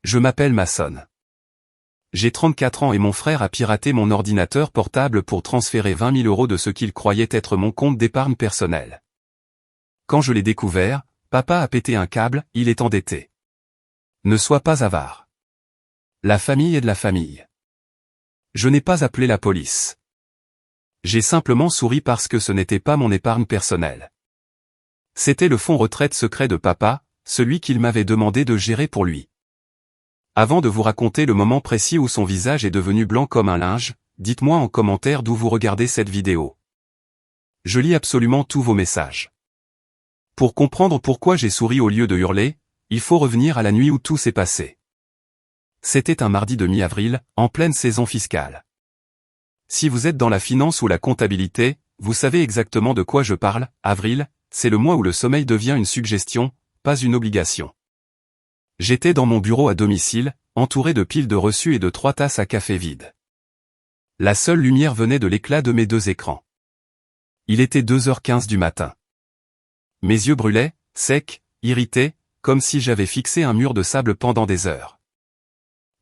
Je m'appelle Mason. J'ai 34 ans et mon frère a piraté mon ordinateur portable pour transférer 20 000 € de ce qu'il croyait être mon compte d'épargne personnel. Quand je l'ai découvert, papa a pété un câble, il est endetté. Ne sois pas avare. La famille est de la famille. Je n'ai pas appelé la police. J'ai simplement souri parce que ce n'était pas mon épargne personnelle. C'était le fonds retraite secret de papa, celui qu'il m'avait demandé de gérer pour lui. Avant de vous raconter le moment précis où son visage est devenu blanc comme un linge, dites-moi en commentaire d'où vous regardez cette vidéo. Je lis absolument tous vos messages. Pour comprendre pourquoi j'ai souri au lieu de hurler, il faut revenir à la nuit où tout s'est passé. C'était un mardi de mi-avril, en pleine saison fiscale. Si vous êtes dans la finance ou la comptabilité, vous savez exactement de quoi je parle. Avril, c'est le mois où le sommeil devient une suggestion, pas une obligation. J'étais dans mon bureau à domicile, entouré de piles de reçus et de 3 tasses à café vides. La seule lumière venait de l'éclat de mes 2 écrans. Il était 2h15 du matin. Mes yeux brûlaient, secs, irrités, comme si j'avais fixé un mur de sable pendant des heures.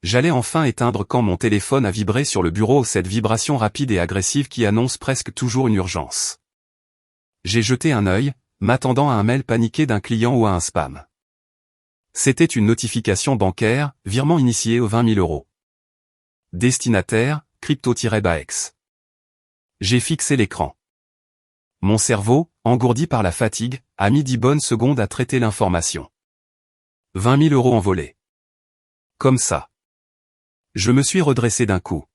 J'allais enfin éteindre quand mon téléphone a vibré sur le bureau, cette vibration rapide et agressive qui annonce presque toujours une urgence. J'ai jeté un œil, m'attendant à un mail paniqué d'un client ou à un spam. C'était une notification bancaire, virement initié aux 20 000 €. Destinataire, crypto-baex. J'ai fixé l'écran. Mon cerveau, engourdi par la fatigue, a mis 10 bonnes secondes à traiter l'information. 20 000 € envolés. Comme ça. Je me suis redressé d'un coup.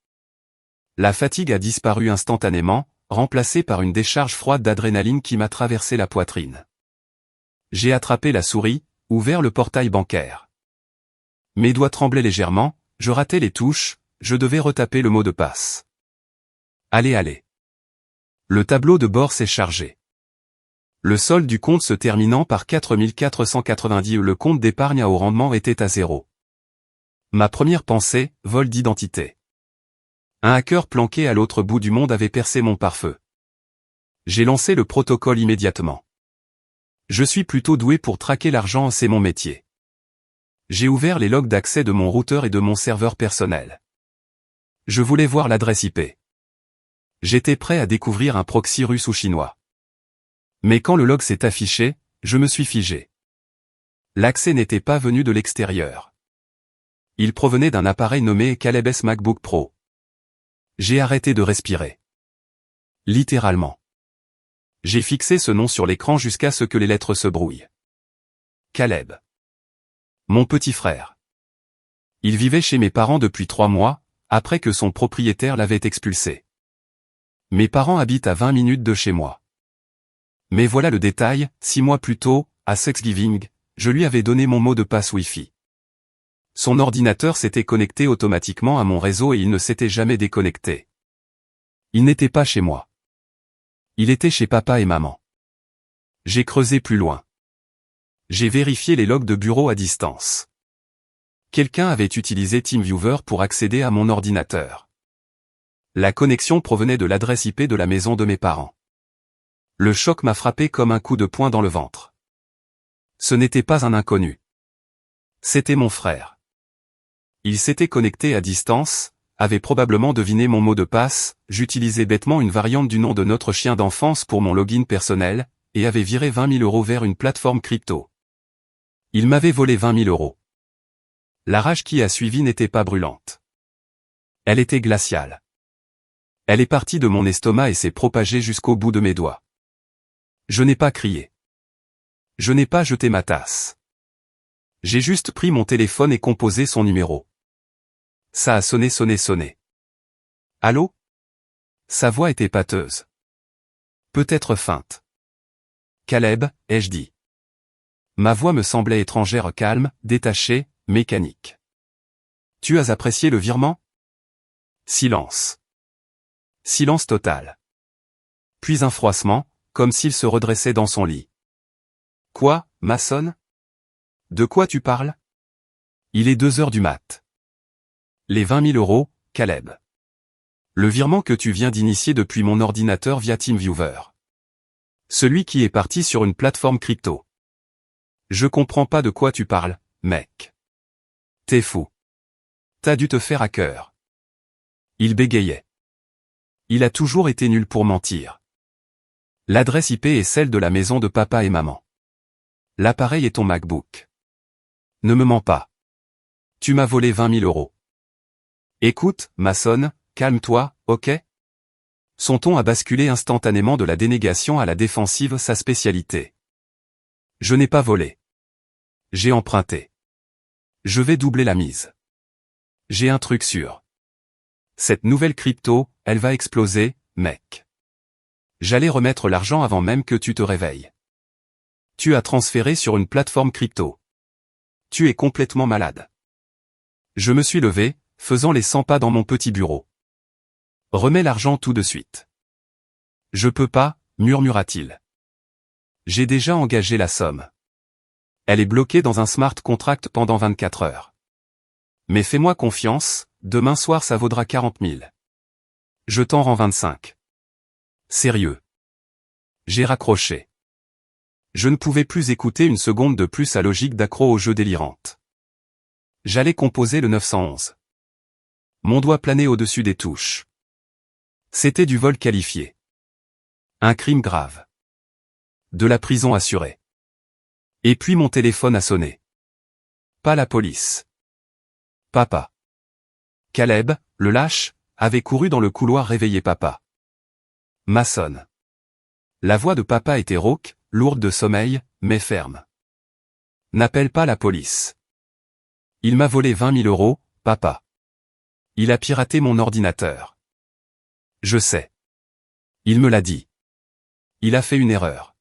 La fatigue a disparu instantanément, remplacée par une décharge froide d'adrénaline qui m'a traversé la poitrine. J'ai attrapé la souris, ouvert le portail bancaire. Mes doigts tremblaient légèrement, je ratais les touches, je devais retaper le mot de passe. Allez. Le tableau de bord s'est chargé. Le solde du compte se terminant par 4 490 €, le compte d'épargne à haut rendement était à 0. Ma première pensée, vol d'identité. Un hacker planqué à l'autre bout du monde avait percé mon pare-feu. J'ai lancé le protocole immédiatement. Je suis plutôt doué pour traquer l'argent, c'est mon métier. J'ai ouvert les logs d'accès de mon routeur et de mon serveur personnel. Je voulais voir l'adresse IP. J'étais prêt à découvrir un proxy russe ou chinois. Mais quand le log s'est affiché, je me suis figé. L'accès n'était pas venu de l'extérieur. Il provenait d'un appareil nommé Caleb S MacBook Pro. J'ai arrêté de respirer. Littéralement. J'ai fixé ce nom sur l'écran jusqu'à ce que les lettres se brouillent. Caleb. Mon petit frère. Il vivait chez mes parents depuis 3 mois, après que son propriétaire l'avait expulsé. Mes parents habitent à 20 minutes de chez moi. Mais voilà le détail, 6 mois plus tôt, à Thanksgiving, je lui avais donné mon mot de passe Wi-Fi. Son ordinateur s'était connecté automatiquement à mon réseau et il ne s'était jamais déconnecté. Il n'était pas chez moi. Il était chez papa et maman. J'ai creusé plus loin. J'ai vérifié les logs de bureau à distance. Quelqu'un avait utilisé TeamViewer pour accéder à mon ordinateur. La connexion provenait de l'adresse IP de la maison de mes parents. Le choc m'a frappé comme un coup de poing dans le ventre. Ce n'était pas un inconnu. C'était mon frère. Il s'était connecté à distance, avait probablement deviné mon mot de passe, j'utilisais bêtement une variante du nom de notre chien d'enfance pour mon login personnel, et avait viré 20 000 € vers une plateforme crypto. Il m'avait volé 20 000 €. La rage qui a suivi n'était pas brûlante. Elle était glaciale. Elle est partie de mon estomac et s'est propagée jusqu'au bout de mes doigts. Je n'ai pas crié. Je n'ai pas jeté ma tasse. J'ai juste pris mon téléphone et composé son numéro. Ça a sonné. Allô? Sa voix était pâteuse. Peut-être feinte. Caleb, ai-je dit. Ma voix me semblait étrangère, calme, détachée, mécanique. Tu as apprécié le virement? Silence. Silence total. Puis un froissement, comme s'il se redressait dans son lit. Quoi, Mason? De quoi tu parles? Il est 2 heures du mat. Les 20 000 €, Caleb. Le virement que tu viens d'initier depuis mon ordinateur via TeamViewer. Celui qui est parti sur une plateforme crypto. Je comprends pas de quoi tu parles, mec. T'es fou. T'as dû te faire à cœur. Il bégayait. Il a toujours été nul pour mentir. L'adresse IP est celle de la maison de papa et maman. L'appareil est ton MacBook. Ne me mens pas. Tu m'as volé 20 000 euros. Écoute, Mason, calme-toi, ok? Son ton a basculé instantanément de la dénégation à la défensive, sa spécialité. Je n'ai pas volé. J'ai emprunté. Je vais doubler la mise. J'ai un truc sûr. Cette nouvelle crypto, elle va exploser, mec. J'allais remettre l'argent avant même que tu te réveilles. Tu as transféré sur une plateforme crypto. Tu es complètement malade. Je me suis levé, faisant les 100 pas dans mon petit bureau. Remets l'argent tout de suite. Je peux pas, murmura-t-il. J'ai déjà engagé la somme. Elle est bloquée dans un smart contract pendant 24 heures. Mais fais-moi confiance, demain soir ça vaudra 40 000. Je t'en rends 25. Sérieux. J'ai raccroché. Je ne pouvais plus écouter une seconde de plus sa logique d'accro au jeu délirante. J'allais composer le 911. Mon doigt planait au-dessus des touches. C'était du vol qualifié. Un crime grave. De la prison assurée. Et puis mon téléphone a sonné. Pas la police. Papa. Caleb, le lâche, avait couru dans le couloir réveiller papa. Mason. La voix de papa était rauque, lourde de sommeil, mais ferme. N'appelle pas la police. Il m'a volé 20 000 euros, papa. Il a piraté mon ordinateur. Je sais. Il me l'a dit. Il a fait une erreur.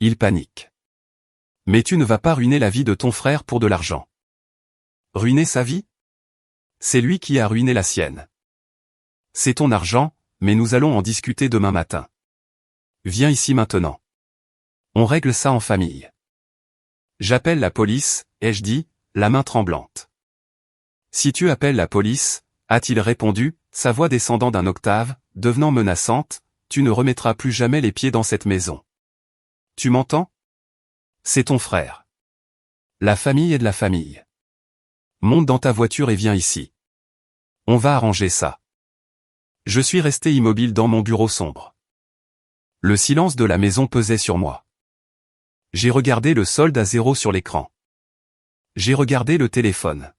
Il panique. Mais tu ne vas pas ruiner la vie de ton frère pour de l'argent. Ruiner sa vie? C'est lui qui a ruiné la sienne. C'est ton argent, mais nous allons en discuter demain matin. Viens ici maintenant. On règle ça en famille. J'appelle la police, ai-je dit, la main tremblante. Si tu appelles la police, a-t-il répondu, sa voix descendant d'un octave, devenant menaçante, tu ne remettras plus jamais les pieds dans cette maison. Tu m'entends? C'est ton frère. La famille est de la famille. Monte dans ta voiture et viens ici. On va arranger ça. Je suis resté immobile dans mon bureau sombre. Le silence de la maison pesait sur moi. J'ai regardé le solde à 0 sur l'écran. J'ai regardé le téléphone.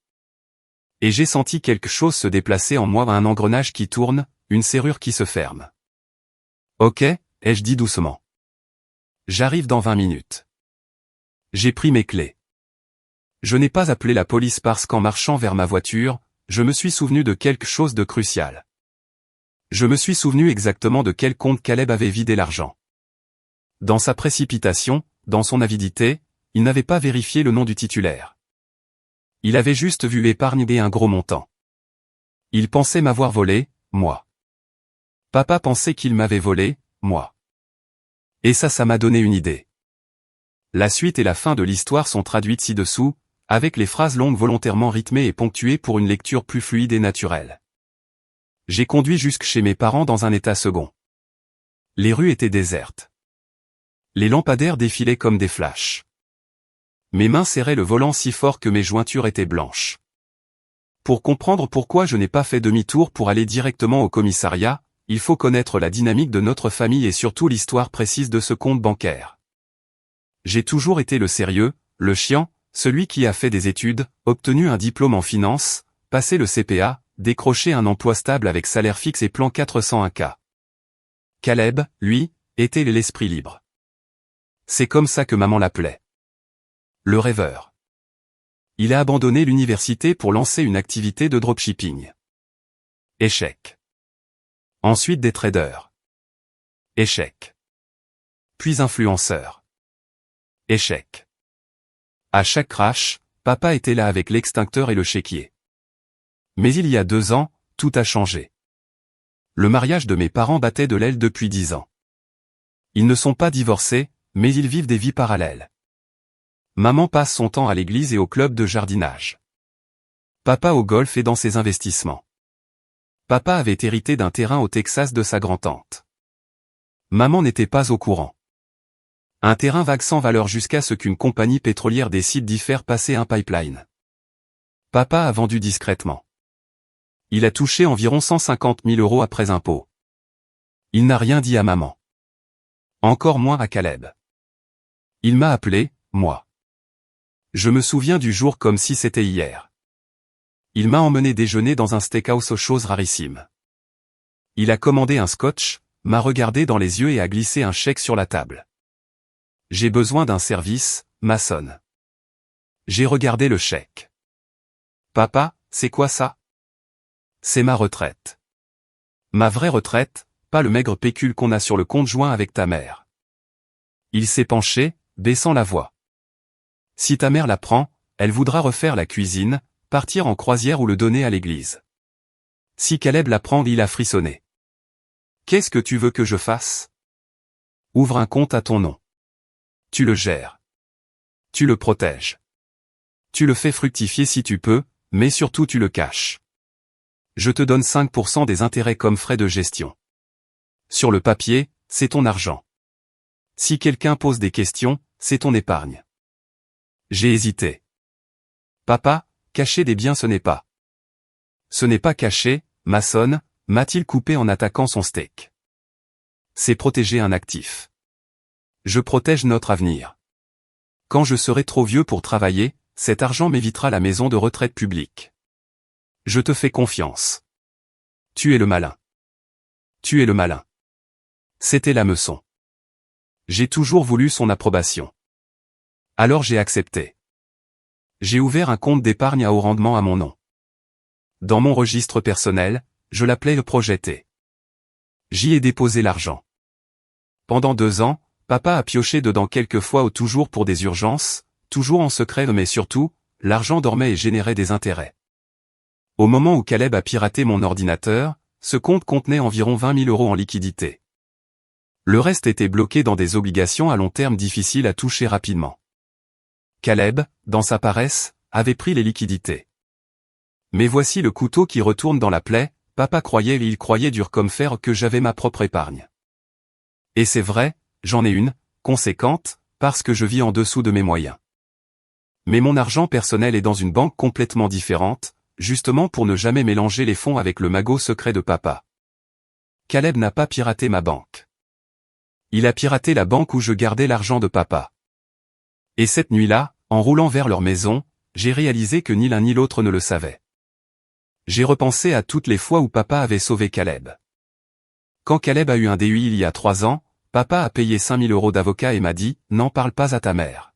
Et j'ai senti quelque chose se déplacer en moi, un engrenage qui tourne, une serrure qui se ferme. Ok, ai-je dit doucement. J'arrive dans 20 minutes. J'ai pris mes clés. Je n'ai pas appelé la police parce qu'en marchant vers ma voiture, je me suis souvenu de quelque chose de crucial. Je me suis souvenu exactement de quel compte Caleb avait vidé l'argent. Dans sa précipitation, dans son avidité, il n'avait pas vérifié le nom du titulaire. Il avait juste vu épargner un gros montant. Il pensait m'avoir volé, moi. Papa pensait qu'il m'avait volé, moi. Et ça m'a donné une idée. La suite et la fin de l'histoire sont traduites ci-dessous, avec les phrases longues volontairement rythmées et ponctuées pour une lecture plus fluide et naturelle. J'ai conduit jusque chez mes parents dans un état second. Les rues étaient désertes. Les lampadaires défilaient comme des flashs. Mes mains serraient le volant si fort que mes jointures étaient blanches. Pour comprendre pourquoi je n'ai pas fait demi-tour pour aller directement au commissariat, il faut connaître la dynamique de notre famille et surtout l'histoire précise de ce compte bancaire. J'ai toujours été le sérieux, le chiant, celui qui a fait des études, obtenu un diplôme en finance, passé le CPA, décroché un emploi stable avec salaire fixe et plan 401K. Caleb, lui, était l'esprit libre. C'est comme ça que maman l'appelait. Le rêveur. Il a abandonné l'université pour lancer une activité de dropshipping. Échec. Ensuite des traders. Échec. Puis influenceur. Échec. À chaque crash, papa était là avec l'extincteur et le chéquier. Mais il y a 2 ans, tout a changé. Le mariage de mes parents battait de l'aile depuis 10 ans. Ils ne sont pas divorcés, mais ils vivent des vies parallèles. Maman passe son temps à l'église et au club de jardinage. Papa au golf et dans ses investissements. Papa avait hérité d'un terrain au Texas de sa grand-tante. Maman n'était pas au courant. Un terrain vague sans valeur jusqu'à ce qu'une compagnie pétrolière décide d'y faire passer un pipeline. Papa a vendu discrètement. Il a touché environ 150 000 € après impôt. Il n'a rien dit à maman. Encore moins à Caleb. Il m'a appelé, moi. Je me souviens du jour comme si c'était hier. Il m'a emmené déjeuner dans un steakhouse aux choses rarissimes. Il a commandé un scotch, m'a regardé dans les yeux et a glissé un chèque sur la table. J'ai besoin d'un service, Mason. J'ai regardé le chèque. Papa, c'est quoi ça? C'est ma retraite. Ma vraie retraite, pas le maigre pécule qu'on a sur le compte joint avec ta mère. Il s'est penché, baissant la voix. Si ta mère la prend, elle voudra refaire la cuisine, partir en croisière ou le donner à l'église. Si Caleb la prend, il a frissonné. Qu'est-ce que tu veux que je fasse? Ouvre un compte à ton nom. Tu le gères. Tu le protèges. Tu le fais fructifier si tu peux, mais surtout tu le caches. Je te donne 5% des intérêts comme frais de gestion. Sur le papier, c'est ton argent. Si quelqu'un pose des questions, c'est ton épargne. J'ai hésité. Papa, cacher des biens ce n'est pas. Ce n'est pas cacher, Mason, m'a-t-il coupé en attaquant son steak. C'est protéger un actif. Je protège notre avenir. Quand je serai trop vieux pour travailler, cet argent m'évitera la maison de retraite publique. Je te fais confiance. Tu es le malin. Tu es le malin. C'était l'hameçon. J'ai toujours voulu son approbation. Alors j'ai accepté. J'ai ouvert un compte d'épargne à haut rendement à mon nom. Dans mon registre personnel, je l'appelais le projet T. J'y ai déposé l'argent. Pendant 2 ans, papa a pioché dedans quelques fois ou toujours pour des urgences, toujours en secret mais surtout, l'argent dormait et générait des intérêts. Au moment où Caleb a piraté mon ordinateur, ce compte contenait environ 20 000 € en liquidité. Le reste était bloqué dans des obligations à long terme difficiles à toucher rapidement. Caleb, dans sa paresse, avait pris les liquidités. Mais voici le couteau qui retourne dans la plaie, papa croyait et il croyait dur comme fer que j'avais ma propre épargne. Et c'est vrai, j'en ai une, conséquente, parce que je vis en dessous de mes moyens. Mais mon argent personnel est dans une banque complètement différente, justement pour ne jamais mélanger les fonds avec le magot secret de papa. Caleb n'a pas piraté ma banque. Il a piraté la banque où je gardais l'argent de papa. Et cette nuit-là, en roulant vers leur maison, j'ai réalisé que ni l'un ni l'autre ne le savait. J'ai repensé à toutes les fois où papa avait sauvé Caleb. Quand Caleb a eu un DUI il y a 3 ans, papa a payé 5 000 € d'avocat et m'a dit « N'en parle pas à ta mère ».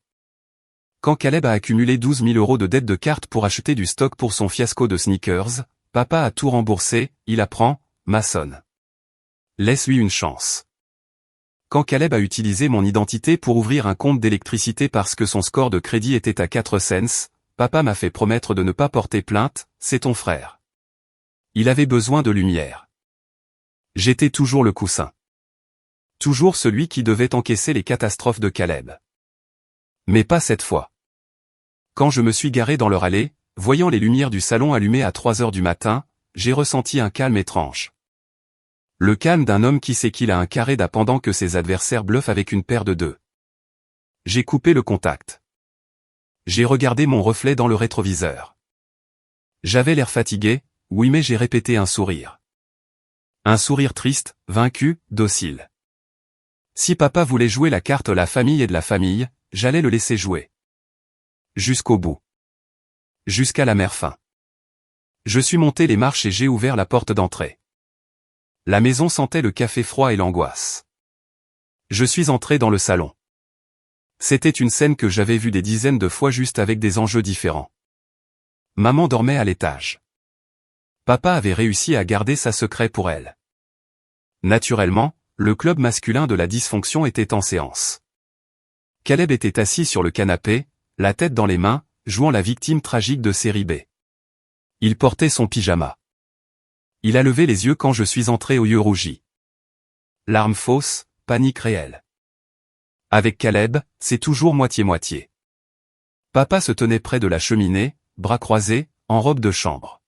Quand Caleb a accumulé 12 000 € de dettes de carte pour acheter du stock pour son fiasco de sneakers, papa a tout remboursé, il apprend, Mason. Laisse-lui une chance. Quand Caleb a utilisé mon identité pour ouvrir un compte d'électricité parce que son score de crédit était à 4 cents, papa m'a fait promettre de ne pas porter plainte, c'est ton frère. Il avait besoin de lumière. J'étais toujours le coussin. Toujours celui qui devait encaisser les catastrophes de Caleb. Mais pas cette fois. Quand je me suis garé dans leur allée, voyant les lumières du salon allumées à 3 heures du matin, j'ai ressenti un calme étrange. Le calme d'un homme qui sait qu'il a un carré d'as pendant que ses adversaires bluffent avec une paire de 2. J'ai coupé le contact. J'ai regardé mon reflet dans le rétroviseur. J'avais l'air fatigué, oui mais j'ai répété un sourire. Un sourire triste, vaincu, docile. Si papa voulait jouer la carte la famille et de la famille, j'allais le laisser jouer. Jusqu'au bout. Jusqu'à la mer fin. Je suis monté les marches et j'ai ouvert la porte d'entrée. La maison sentait le café froid et l'angoisse. Je suis entré dans le salon. C'était une scène que j'avais vue des dizaines de fois juste avec des enjeux différents. Maman dormait à l'étage. Papa avait réussi à garder sa secret pour elle. Naturellement, le club masculin de la dysfonction était en séance. Caleb était assis sur le canapé, la tête dans les mains, jouant la victime tragique de série B. Il portait son pyjama. Il a levé les yeux quand je suis entré aux yeux rougis. Larmes fausses, panique réelle. Avec Caleb, c'est toujours moitié-moitié. Papa se tenait près de la cheminée, bras croisés, en robe de chambre.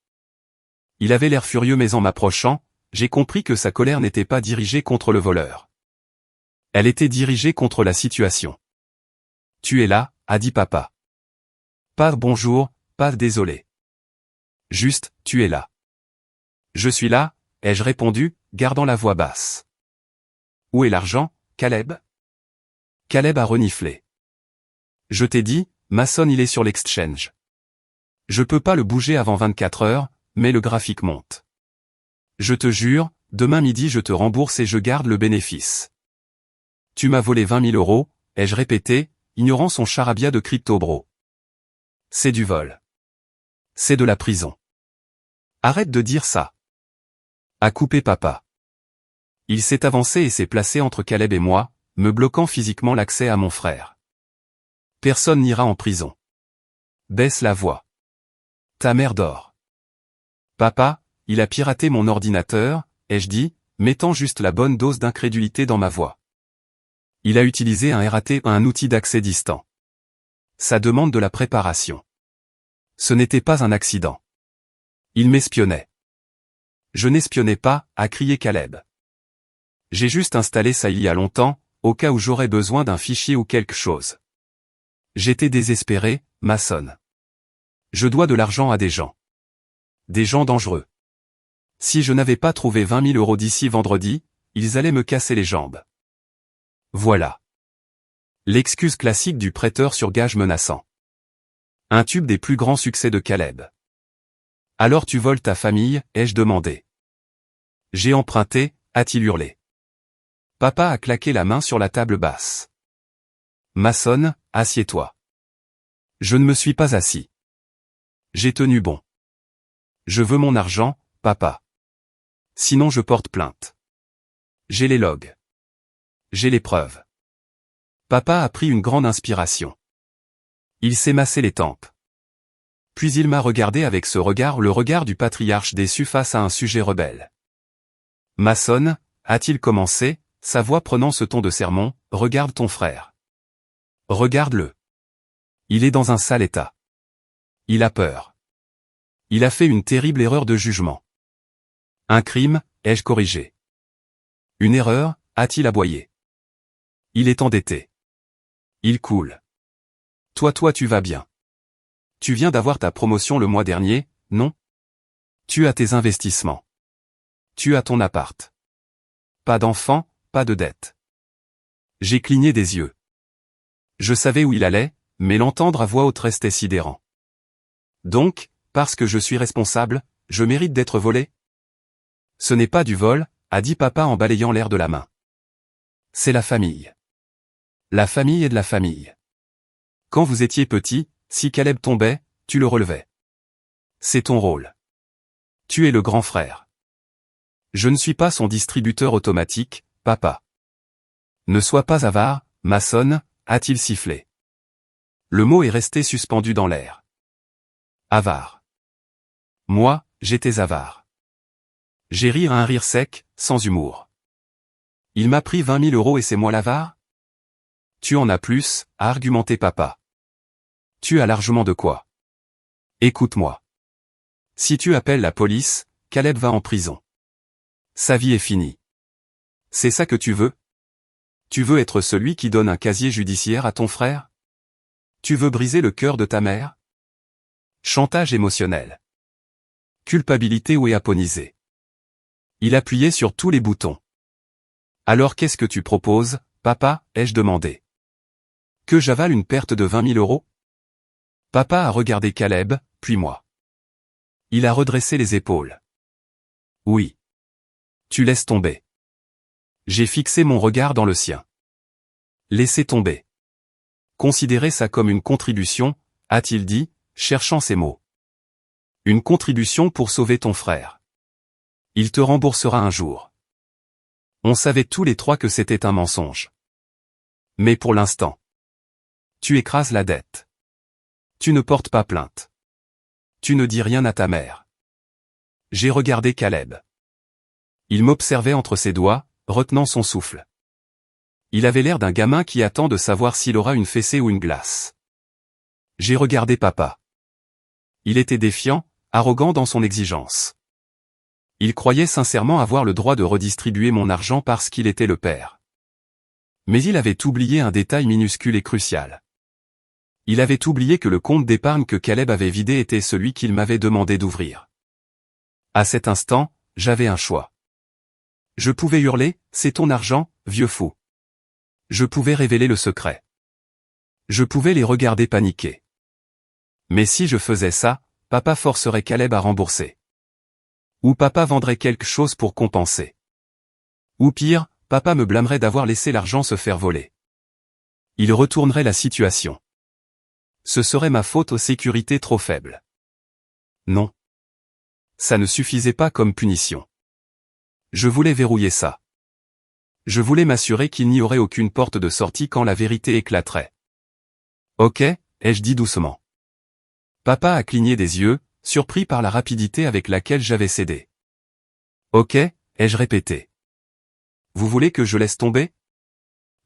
Il avait l'air furieux mais en m'approchant, j'ai compris que sa colère n'était pas dirigée contre le voleur. Elle était dirigée contre la situation. Tu es là, a dit papa. Pas bonjour, pas désolé. Juste, tu es là. Je suis là, ai-je répondu, gardant la voix basse. Où est l'argent, Caleb? Caleb a reniflé. Je t'ai dit, Mason il est sur l'exchange. Je peux pas le bouger avant 24 heures, mais le graphique monte. Je te jure, demain midi je te rembourse et je garde le bénéfice. Tu m'as volé 20 000 euros, ai-je répété, ignorant son charabia de crypto-bro. C'est du vol. C'est de la prison. Arrête de dire ça. A coupé papa. Il s'est avancé et s'est placé entre Caleb et moi, me bloquant physiquement l'accès à mon frère. Personne n'ira en prison. Baisse la voix. Ta mère dort. Papa, il a piraté mon ordinateur, ai-je dit, mettant juste la bonne dose d'incrédulité dans ma voix. Il a utilisé un RAT, un outil d'accès distant. Ça demande de la préparation. Ce n'était pas un accident. Il m'espionnait. Je n'espionnais pas, a crié Caleb. J'ai juste installé ça il y a longtemps, au cas où j'aurais besoin d'un fichier ou quelque chose. J'étais désespéré, Mason. Je dois de l'argent à des gens. Des gens dangereux. Si je n'avais pas trouvé 20 000 euros d'ici vendredi, ils allaient me casser les jambes. Voilà. L'excuse classique du prêteur sur gage menaçant. Un tube des plus grands succès de Caleb. Alors tu voles ta famille, ai-je demandé. J'ai emprunté, a-t-il hurlé. Papa a claqué la main sur la table basse. Mason, assieds-toi. Je ne me suis pas assis. J'ai tenu bon. Je veux mon argent, papa. Sinon je porte plainte. J'ai les logs. J'ai les preuves. Papa a pris une grande inspiration. Il s'est massé les tempes. Puis il m'a regardé avec ce regard, le regard du patriarche déçu face à un sujet rebelle. Mason, a-t-il commencé, sa voix prenant ce ton de sermon, regarde ton frère. Regarde-le. Il est dans un sale état. Il a peur. Il a fait une terrible erreur de jugement. Un crime, ai-je corrigé. Une erreur, a-t-il aboyé. Il est endetté. Il coule. Toi tu vas bien. Tu viens d'avoir ta promotion le mois dernier, non? Tu as tes investissements. Tu as ton appart. Pas d'enfant, pas de dette. J'ai cligné des yeux. Je savais où il allait, mais l'entendre à voix haute restait sidérant. Donc, parce que je suis responsable, je mérite d'être volé? Ce n'est pas du vol, a dit papa en balayant l'air de la main. C'est la famille. La famille est de la famille. Quand vous étiez petit, si Caleb tombait, tu le relevais. C'est ton rôle. Tu es le grand frère. Je ne suis pas son distributeur automatique, papa. Ne sois pas avare, Mason, a-t-il sifflé. Le mot est resté suspendu dans l'air. Avare. Moi, j'étais avare. J'ai ri un rire sec, sans humour. Il m'a pris 20 000 euros et c'est moi l'avare? Tu en as plus, a argumenté papa. Tu as largement de quoi. Écoute-moi. Si tu appelles la police, Caleb va en prison. Sa vie est finie. C'est ça que tu veux? Tu veux être celui qui donne un casier judiciaire à ton frère? Tu veux briser le cœur de ta mère? Chantage émotionnel. Culpabilité ou éaponisé. Il appuyait sur tous les boutons. Alors qu'est-ce que tu proposes, papa, ai-je demandé. Que j'avale une perte de 20 000 euros? Papa a regardé Caleb, puis moi. Il a redressé les épaules. Oui. Tu laisses tomber. J'ai fixé mon regard dans le sien. Laissez tomber. Considérez ça comme une contribution, a-t-il dit, cherchant ses mots. Une contribution pour sauver ton frère. Il te remboursera un jour. On savait tous les trois que c'était un mensonge. Mais pour l'instant. Tu écrases la dette. Tu ne portes pas plainte. Tu ne dis rien à ta mère. J'ai regardé Caleb. Il m'observait entre ses doigts, retenant son souffle. Il avait l'air d'un gamin qui attend de savoir s'il aura une fessée ou une glace. J'ai regardé papa. Il était défiant, arrogant dans son exigence. Il croyait sincèrement avoir le droit de redistribuer mon argent parce qu'il était le père. Mais il avait oublié un détail minuscule et crucial. Il avait oublié que le compte d'épargne que Caleb avait vidé était celui qu'il m'avait demandé d'ouvrir. À cet instant, j'avais un choix. Je pouvais hurler, c'est ton argent, vieux fou. Je pouvais révéler le secret. Je pouvais les regarder paniquer. Mais si je faisais ça, papa forcerait Caleb à rembourser. Ou papa vendrait quelque chose pour compenser. Ou pire, papa me blâmerait d'avoir laissé l'argent se faire voler. Il retournerait la situation. Ce serait ma faute aux sécurités trop faibles. Non. Ça ne suffisait pas comme punition. Je voulais verrouiller ça. Je voulais m'assurer qu'il n'y aurait aucune porte de sortie quand la vérité éclaterait. Ok, ai-je dit doucement. Papa a cligné des yeux, surpris par la rapidité avec laquelle j'avais cédé. Ok, ai-je répété. Vous voulez que je laisse tomber?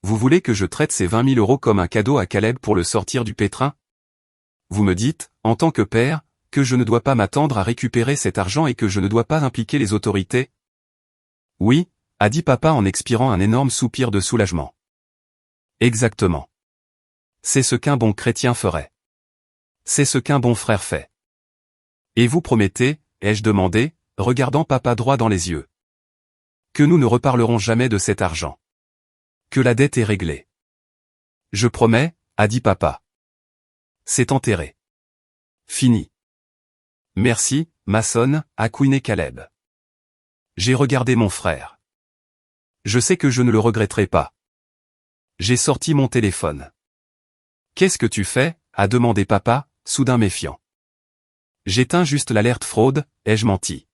Vous voulez que je traite ces 20 000 € comme un cadeau à Caleb pour le sortir du pétrin? Vous me dites, en tant que père, que je ne dois pas m'attendre à récupérer cet argent et que je ne dois pas impliquer les autorités? Oui, a dit papa en expirant un énorme soupir de soulagement. Exactement. C'est ce qu'un bon chrétien ferait. C'est ce qu'un bon frère fait. Et vous promettez, ai-je demandé, regardant papa droit dans les yeux, que nous ne reparlerons jamais de cet argent. Que la dette est réglée. Je promets, a dit papa. C'est enterré. Fini. Merci, Mason, a couiné Caleb. J'ai regardé mon frère. Je sais que je ne le regretterai pas. J'ai sorti mon téléphone. Qu'est-ce que tu fais? A demandé papa, soudain méfiant. J'éteins juste l'alerte fraude, ai-je menti.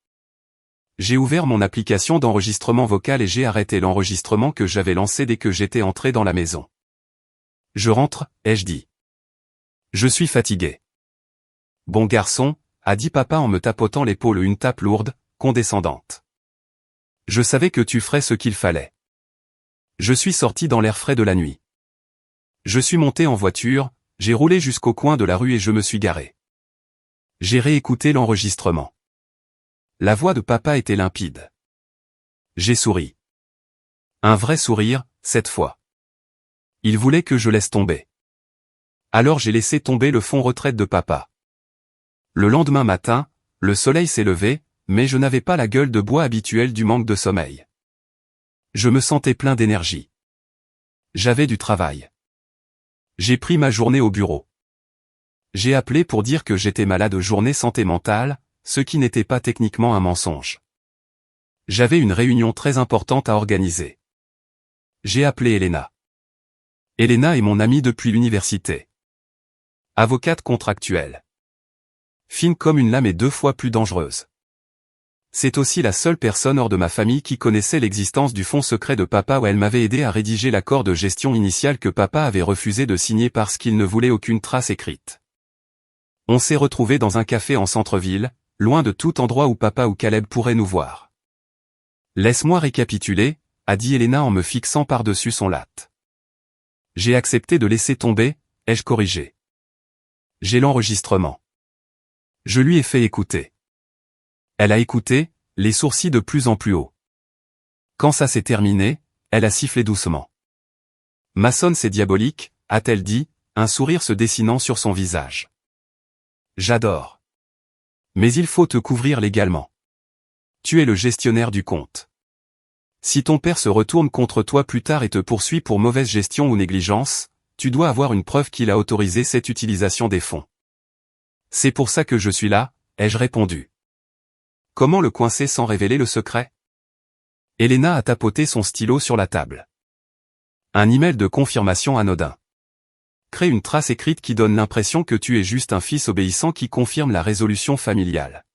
J'ai ouvert mon application d'enregistrement vocal et j'ai arrêté l'enregistrement que j'avais lancé dès que j'étais entré dans la maison. Je rentre, ai-je dit. Je suis fatigué. Bon garçon, a dit papa en me tapotant l'épaule, une tape lourde, condescendante. Je savais que tu ferais ce qu'il fallait. Je suis sorti dans l'air frais de la nuit. Je suis monté en voiture, j'ai roulé jusqu'au coin de la rue et je me suis garé. J'ai réécouté l'enregistrement. La voix de papa était limpide. J'ai souri. Un vrai sourire, cette fois. Il voulait que je laisse tomber. Alors j'ai laissé tomber le fonds retraite de papa. Le lendemain matin, le soleil s'est levé, mais je n'avais pas la gueule de bois habituelle du manque de sommeil. Je me sentais plein d'énergie. J'avais du travail. J'ai pris ma journée au bureau. J'ai appelé pour dire que j'étais malade, journée santé mentale, ce qui n'était pas techniquement un mensonge. J'avais une réunion très importante à organiser. J'ai appelé Elena. Elena est mon amie depuis l'université. Avocate contractuelle. Fine comme une lame et 2 fois plus dangereuse. C'est aussi la seule personne hors de ma famille qui connaissait l'existence du fonds secret de papa, où elle m'avait aidé à rédiger l'accord de gestion initial que papa avait refusé de signer parce qu'il ne voulait aucune trace écrite. On s'est retrouvés dans un café en centre-ville, loin de tout endroit où papa ou Caleb pourraient nous voir. Laisse-moi récapituler, a dit Elena en me fixant par-dessus son latte. J'ai accepté de laisser tomber, ai-je corrigé. J'ai l'enregistrement. Je lui ai fait écouter. Elle a écouté, les sourcils de plus en plus hauts. Quand ça s'est terminé, elle a sifflé doucement. Mason, c'est diabolique, a-t-elle dit, un sourire se dessinant sur son visage. J'adore. Mais il faut te couvrir légalement. Tu es le gestionnaire du compte. Si ton père se retourne contre toi plus tard et te poursuit pour mauvaise gestion ou négligence, tu dois avoir une preuve qu'il a autorisé cette utilisation des fonds. C'est pour ça que je suis là, ai-je répondu. Comment le coincer sans révéler le secret? Elena a tapoté son stylo sur la table. Un email de confirmation anodin. Crée une trace écrite qui donne l'impression que tu es juste un fils obéissant qui confirme la résolution familiale.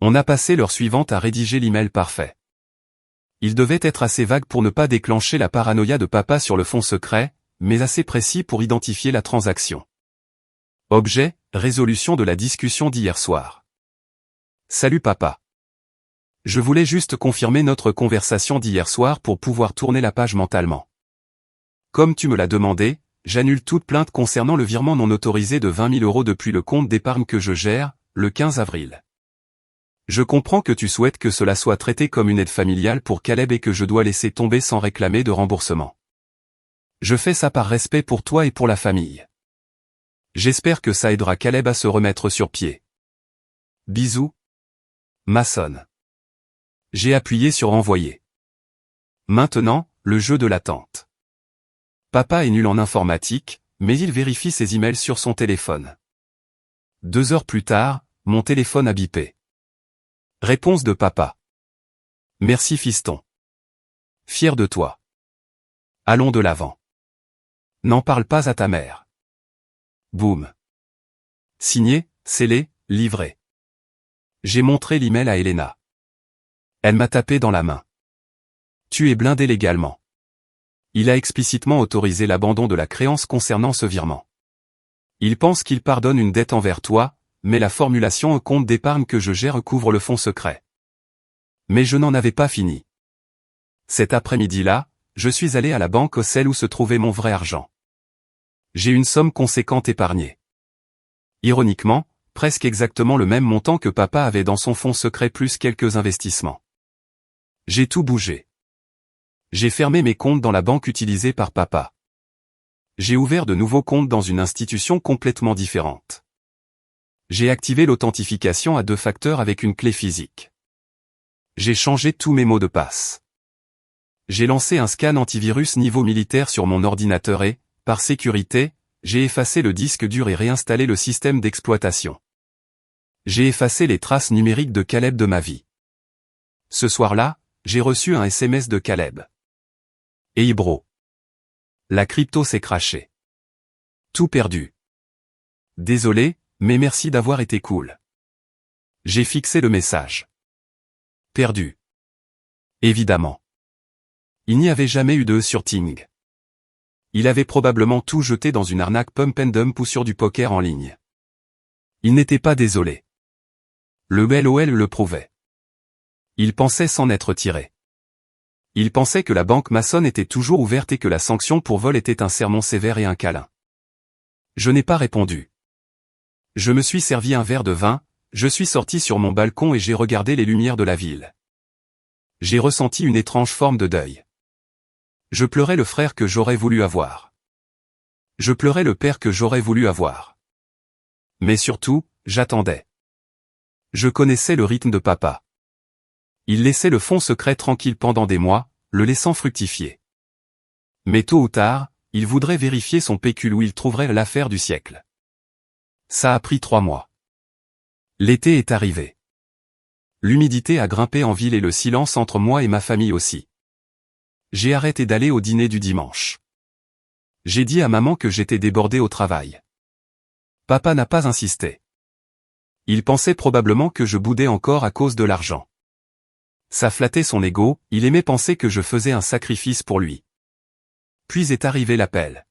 On a passé l'heure suivante à rédiger l'email parfait. Il devait être assez vague pour ne pas déclencher la paranoïa de papa sur le fonds secret, mais assez précis pour identifier la transaction. Objet, résolution de la discussion d'hier soir. Salut papa. Je voulais juste confirmer notre conversation d'hier soir pour pouvoir tourner la page mentalement. Comme tu me l'as demandé, j'annule toute plainte concernant le virement non autorisé de 20 000 € depuis le compte d'épargne que je gère, le 15 avril. Je comprends que tu souhaites que cela soit traité comme une aide familiale pour Caleb et que je dois laisser tomber sans réclamer de remboursement. Je fais ça par respect pour toi et pour la famille. J'espère que ça aidera Caleb à se remettre sur pied. Bisous. Mason. J'ai appuyé sur envoyer. Maintenant, le jeu de l'attente. Papa est nul en informatique, mais il vérifie ses emails sur son téléphone. 2 heures plus tard, mon téléphone a bipé. Réponse de papa. Merci fiston. Fier de toi. Allons de l'avant. N'en parle pas à ta mère. Boum. Signé, scellé, livré. J'ai montré l'email à Elena. Elle m'a tapé dans la main. Tu es blindé légalement. Il a explicitement autorisé l'abandon de la créance concernant ce virement. Il pense qu'il pardonne une dette envers toi, mais la formulation « un compte d'épargne que je gère » couvre le fonds secret. Mais je n'en avais pas fini. Cet après-midi-là, je suis allé à la banque celle où se trouvait mon vrai argent. J'ai une somme conséquente épargnée. Ironiquement, presque exactement le même montant que papa avait dans son fonds secret plus quelques investissements. J'ai tout bougé. J'ai fermé mes comptes dans la banque utilisée par papa. J'ai ouvert de nouveaux comptes dans une institution complètement différente. J'ai activé l'authentification à 2 facteurs avec une clé physique. J'ai changé tous mes mots de passe. J'ai lancé un scan antivirus niveau militaire sur mon ordinateur et, par sécurité, j'ai effacé le disque dur et réinstallé le système d'exploitation. J'ai effacé les traces numériques de Caleb de ma vie. Ce soir-là, j'ai reçu un SMS de Caleb. Hey bro. La crypto s'est crashée. Tout perdu. Désolé, mais merci d'avoir été cool. J'ai fixé le message. Perdu. Évidemment. Il n'y avait jamais eu de E sur Ting. Il avait probablement tout jeté dans une arnaque pump and dump ou sur du poker en ligne. Il n'était pas désolé. Le LOL le prouvait. Il pensait s'en être tiré. Il pensait que la banque Mason était toujours ouverte et que la sanction pour vol était un sermon sévère et un câlin. Je n'ai pas répondu. Je me suis servi un verre de vin, je suis sorti sur mon balcon et j'ai regardé les lumières de la ville. J'ai ressenti une étrange forme de deuil. Je pleurais le frère que j'aurais voulu avoir. Je pleurais le père que j'aurais voulu avoir. Mais surtout, j'attendais. Je connaissais le rythme de papa. Il laissait le fonds secret tranquille pendant des mois, le laissant fructifier. Mais tôt ou tard, il voudrait vérifier son pécule où il trouverait l'affaire du siècle. Ça a pris 3 mois. L'été est arrivé. L'humidité a grimpé en ville et le silence entre moi et ma famille aussi. J'ai arrêté d'aller au dîner du dimanche. J'ai dit à maman que j'étais débordé au travail. Papa n'a pas insisté. Il pensait probablement que je boudais encore à cause de l'argent. Ça flattait son ego, il aimait penser que je faisais un sacrifice pour lui. Puis est arrivé l'appel.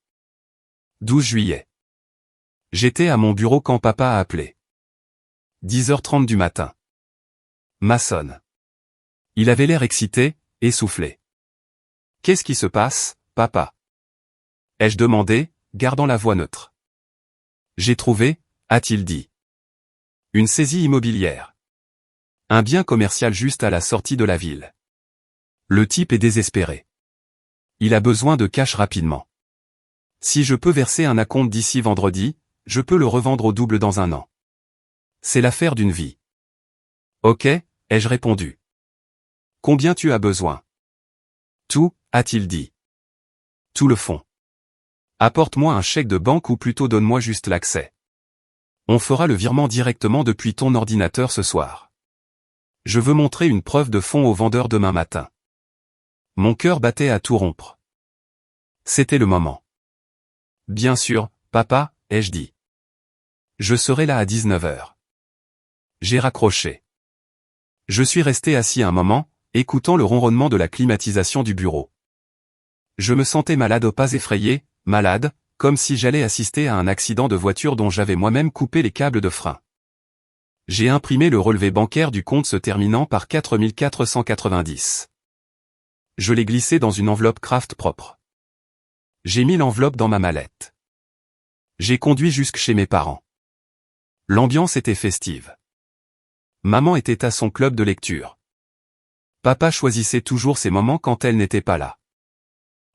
12 juillet. J'étais à mon bureau quand papa a appelé. 10h30 du matin. Mason. Il avait l'air excité, essoufflé. Qu'est-ce qui se passe, papa? Ai-je demandé, gardant la voix neutre. J'ai trouvé, a-t-il dit. Une saisie immobilière. Un bien commercial juste à la sortie de la ville. Le type est désespéré. Il a besoin de cash rapidement. Si je peux verser un acompte d'ici vendredi, je peux le revendre au double dans 1 an. C'est l'affaire d'une vie. Ok, ai-je répondu. Combien tu as besoin? Tout, a-t-il dit. Tout le fonds. Apporte-moi un chèque de banque ou plutôt donne-moi juste l'accès. On fera le virement directement depuis ton ordinateur ce soir. Je veux montrer une preuve de fonds au vendeur demain matin. Mon cœur battait à tout rompre. C'était le moment. Bien sûr, papa, ai-je dit. Je serai là à 19h. J'ai raccroché. Je suis resté assis un moment, écoutant le ronronnement de la climatisation du bureau. Je me sentais malade au pas effrayé, malade, comme si j'allais assister à un accident de voiture dont j'avais moi-même coupé les câbles de frein. J'ai imprimé le relevé bancaire du compte se terminant par 4490. Je l'ai glissé dans une enveloppe Kraft propre. J'ai mis l'enveloppe dans ma mallette. J'ai conduit jusque chez mes parents. L'ambiance était festive. Maman était à son club de lecture. Papa choisissait toujours ses moments quand elle n'était pas là.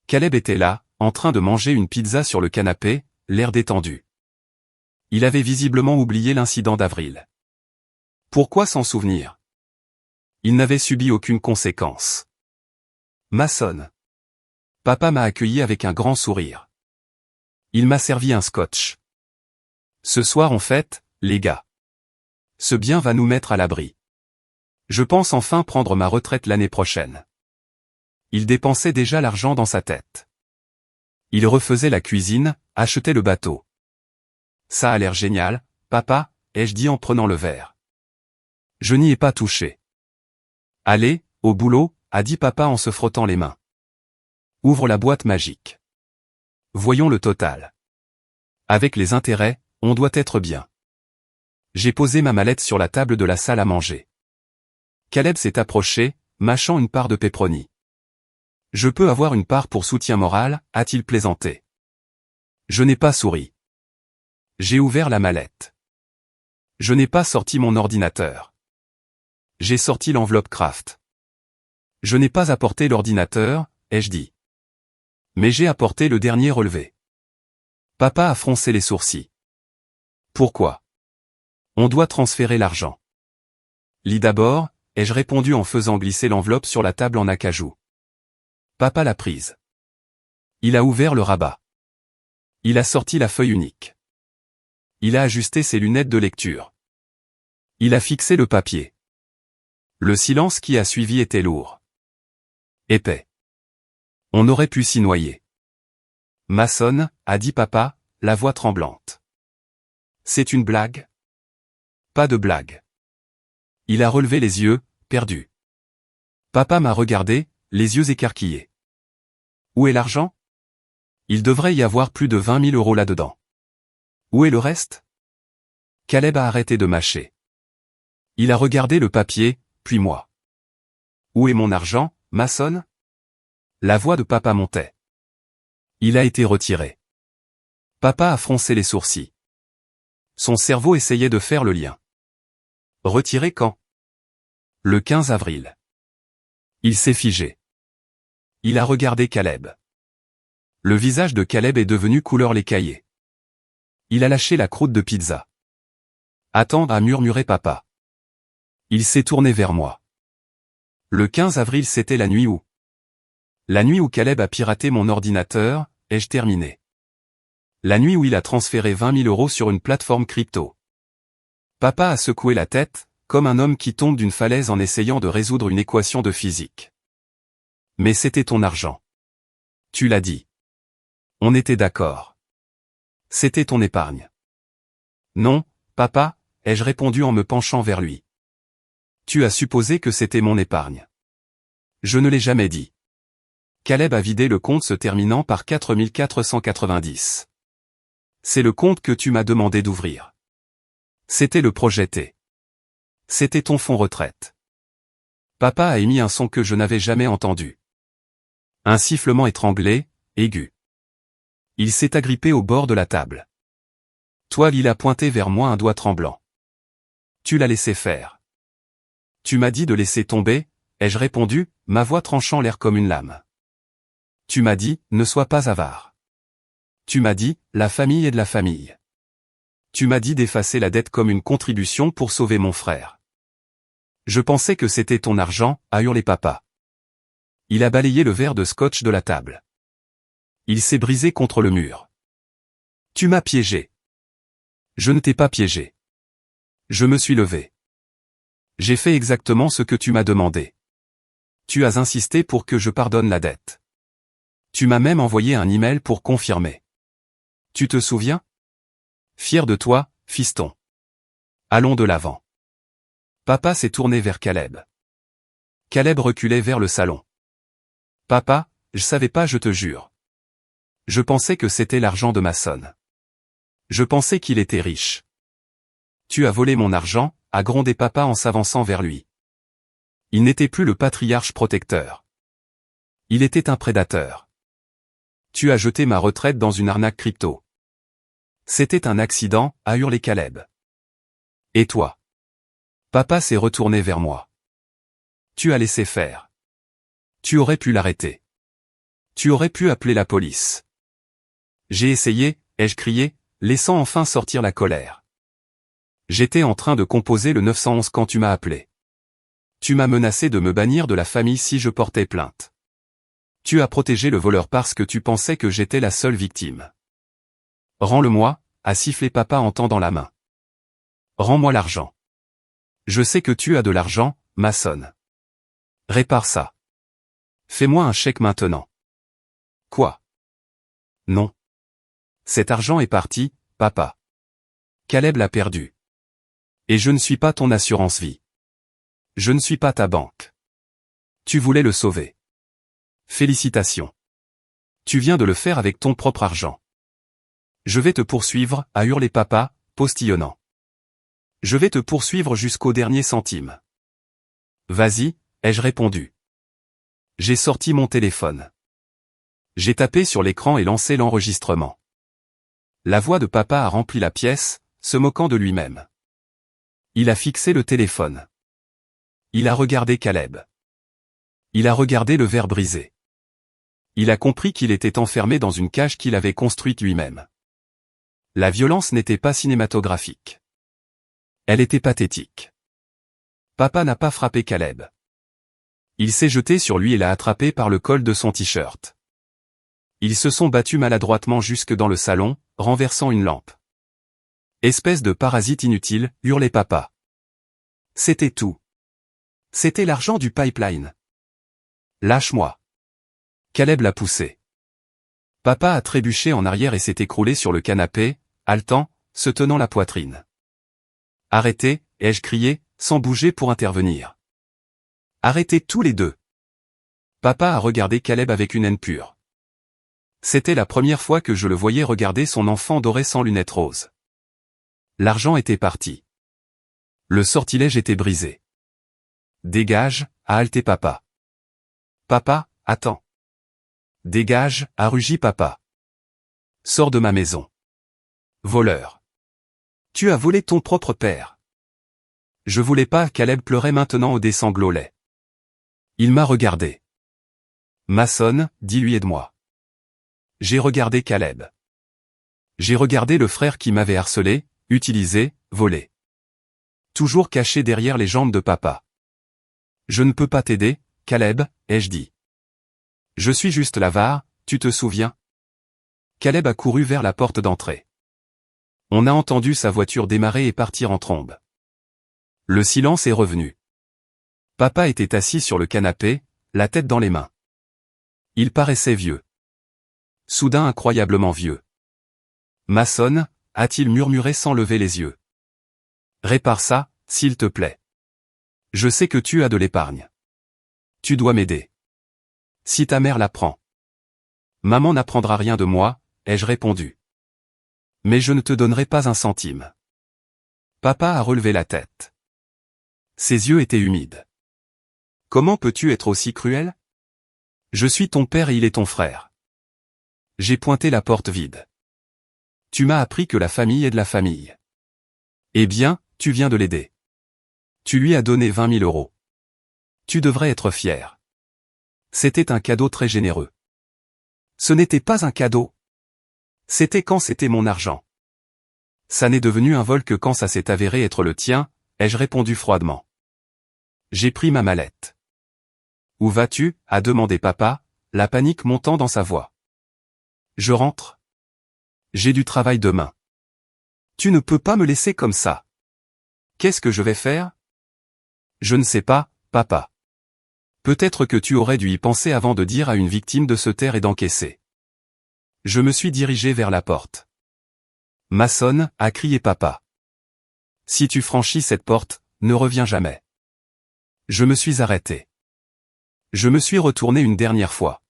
Caleb était là, en train de manger une pizza sur le canapé, l'air détendu. Il avait visiblement oublié l'incident d'avril. Pourquoi s'en souvenir? Il n'avait subi aucune conséquence. Mason. Papa m'a accueilli avec un grand sourire. Il m'a servi un scotch. Ce soir on fête, les gars. Ce bien va nous mettre à l'abri. Je pense enfin prendre ma retraite l'année prochaine. Il dépensait déjà l'argent dans sa tête. Il refaisait la cuisine, achetait le bateau. Ça a l'air génial, papa, ai-je dit en prenant le verre. Je n'y ai pas touché. Allez, au boulot, a dit papa en se frottant les mains. Ouvre la boîte magique. Voyons le total. Avec les intérêts, on doit être bien. J'ai posé ma mallette sur la table de la salle à manger. Caleb s'est approché, mâchant une part de pepperoni. Je peux avoir une part pour soutien moral, a-t-il plaisanté. Je n'ai pas souri. J'ai ouvert la mallette. Je n'ai pas sorti mon ordinateur. J'ai sorti l'enveloppe Kraft. Je n'ai pas apporté l'ordinateur, ai-je dit. Mais j'ai apporté le dernier relevé. Papa a froncé les sourcils. Pourquoi? On doit transférer l'argent. Lis d'abord, ai-je répondu en faisant glisser l'enveloppe sur la table en acajou. Papa l'a prise. Il a ouvert le rabat. Il a sorti la feuille unique. Il a ajusté ses lunettes de lecture. Il a fixé le papier. Le silence qui a suivi était lourd. Épais. On aurait pu s'y noyer. Mason, a dit papa, la voix tremblante. C'est une blague? Pas de blague. Il a relevé les yeux, perdu. Papa m'a regardé, les yeux écarquillés. Où est l'argent? Il devrait y avoir plus de 20 000 € là-dedans. Où est le reste? Caleb a arrêté de mâcher. Il a regardé le papier, puis moi. Où est mon argent, Mason? La voix de papa montait. Il a été retiré. Papa a froncé les sourcils. Son cerveau essayait de faire le lien. Retiré quand? Le 15 avril. Il s'est figé. Il a regardé Caleb. Le visage de Caleb est devenu couleur les cahiers. Il a lâché la croûte de pizza. Attends, a murmuré papa. Il s'est tourné vers moi. Le 15 avril c'était la nuit où? La nuit où Caleb a piraté mon ordinateur, ai-je terminé. La nuit où il a transféré 20 000 € sur une plateforme crypto. Papa a secoué la tête, comme un homme qui tombe d'une falaise en essayant de résoudre une équation de physique. Mais c'était ton argent. Tu l'as dit. On était d'accord. C'était ton épargne. Non, papa, ai-je répondu en me penchant vers lui. Tu as supposé que c'était mon épargne. Je ne l'ai jamais dit. Caleb a vidé le compte se terminant par 4490. C'est le compte que tu m'as demandé d'ouvrir. C'était le projet T. C'était ton fonds retraite. Papa a émis un son que je n'avais jamais entendu. Un sifflement étranglé, aigu. Il s'est agrippé au bord de la table. Toi, il a pointé vers moi un doigt tremblant. Tu l'as laissé faire. Tu m'as dit de laisser tomber, ai-je répondu, ma voix tranchant l'air comme une lame. Tu m'as dit, ne sois pas avare. Tu m'as dit, la famille est de la famille. Tu m'as dit d'effacer la dette comme une contribution pour sauver mon frère. Je pensais que c'était ton argent, a hurlé papa. Il a balayé le verre de scotch de la table. Il s'est brisé contre le mur. Tu m'as piégé. Je ne t'ai pas piégé. Je me suis levé. J'ai fait exactement ce que tu m'as demandé. Tu as insisté pour que je pardonne la dette. Tu m'as même envoyé un email pour confirmer. Tu te souviens? Fier de toi, fiston. Allons de l'avant. Papa s'est tourné vers Caleb. Caleb reculait vers le salon. Papa, je savais pas, je te jure. Je pensais que c'était l'argent de Mason. Je pensais qu'il était riche. Tu as volé mon argent, a grondé papa en s'avançant vers lui. Il n'était plus le patriarche protecteur. Il était un prédateur. Tu as jeté ma retraite dans une arnaque crypto. C'était un accident, a hurlé Caleb. Et toi? Papa s'est retourné vers moi. Tu as laissé faire. Tu aurais pu l'arrêter. Tu aurais pu appeler la police. J'ai essayé, ai-je crié, laissant enfin sortir la colère. J'étais en train de composer le 911 quand tu m'as appelé. Tu m'as menacé de me bannir de la famille si je portais plainte. Tu as protégé le voleur parce que tu pensais que j'étais la seule victime. Rends-le-moi, a sifflé papa en tendant la main. Rends-moi l'argent. Je sais que tu as de l'argent, Mason. Répare ça. Fais-moi un chèque maintenant. Quoi? Non. Cet argent est parti, papa. Caleb l'a perdu. Et je ne suis pas ton assurance vie. Je ne suis pas ta banque. Tu voulais le sauver. Félicitations. Tu viens de le faire avec ton propre argent. Je vais te poursuivre, a hurlé papa, postillonnant. Je vais te poursuivre jusqu'au dernier centime. Vas-y, ai-je répondu. J'ai sorti mon téléphone. J'ai tapé sur l'écran et lancé l'enregistrement. La voix de papa a rempli la pièce, se moquant de lui-même. Il a fixé le téléphone. Il a regardé Caleb. Il a regardé le verre brisé. Il a compris qu'il était enfermé dans une cage qu'il avait construite lui-même. La violence n'était pas cinématographique. Elle était pathétique. Papa n'a pas frappé Caleb. Il s'est jeté sur lui et l'a attrapé par le col de son t-shirt. Ils se sont battus maladroitement jusque dans le salon, renversant une lampe. Espèce de parasite inutile, hurlait papa. C'était tout. C'était l'argent du pipeline. Lâche-moi. Caleb l'a poussé. Papa a trébuché en arrière et s'est écroulé sur le canapé, haletant, se tenant la poitrine. Arrêtez, ai-je crié, sans bouger pour intervenir. Arrêtez tous les deux. Papa a regardé Caleb avec une haine pure. C'était la première fois que je le voyais regarder son enfant doré sans lunettes roses. L'argent était parti. Le sortilège était brisé. Dégage, a haleté papa. Papa, attends. Dégage, a rugi papa. Sors de ma maison. Voleur. Tu as volé ton propre père. Je voulais pas, Caleb pleurait maintenant au désanglolet. Il m'a regardé. Mason, dis-lui aide-moi. J'ai regardé Caleb. J'ai regardé le frère qui m'avait harcelé, utilisé, volé. Toujours caché derrière les jambes de papa. Je ne peux pas t'aider, Caleb, ai-je dit. Je suis juste l'avare, tu te souviens? Caleb a couru vers la porte d'entrée. On a entendu sa voiture démarrer et partir en trombe. Le silence est revenu. Papa était assis sur le canapé, la tête dans les mains. Il paraissait vieux. Soudain incroyablement vieux. Mason, a-t-il murmuré sans lever les yeux. Répare ça, s'il te plaît. Je sais que tu as de l'épargne. Tu dois m'aider. Si ta mère l'apprend. Maman n'apprendra rien de moi, ai-je répondu. Mais je ne te donnerai pas un centime. Papa a relevé la tête. Ses yeux étaient humides. Comment peux-tu être aussi cruel? Je suis ton père et il est ton frère. J'ai pointé la porte vide. Tu m'as appris que la famille est de la famille. Eh bien, tu viens de l'aider. Tu lui as donné 20 000 euros. Tu devrais être fier. C'était un cadeau très généreux. Ce n'était pas un cadeau. C'était quand c'était mon argent. Ça n'est devenu un vol que quand ça s'est avéré être le tien, ai-je répondu froidement. J'ai pris ma mallette. Où vas-tu? A demandé papa, la panique montant dans sa voix. Je rentre. J'ai du travail demain. Tu ne peux pas me laisser comme ça. Qu'est-ce que je vais faire? Je ne sais pas, papa. Peut-être que tu aurais dû y penser avant de dire à une victime de se taire et d'encaisser. Je me suis dirigé vers la porte. Mason, a crié papa. Si tu franchis cette porte, ne reviens jamais. Je me suis arrêté. Je me suis retourné une dernière fois.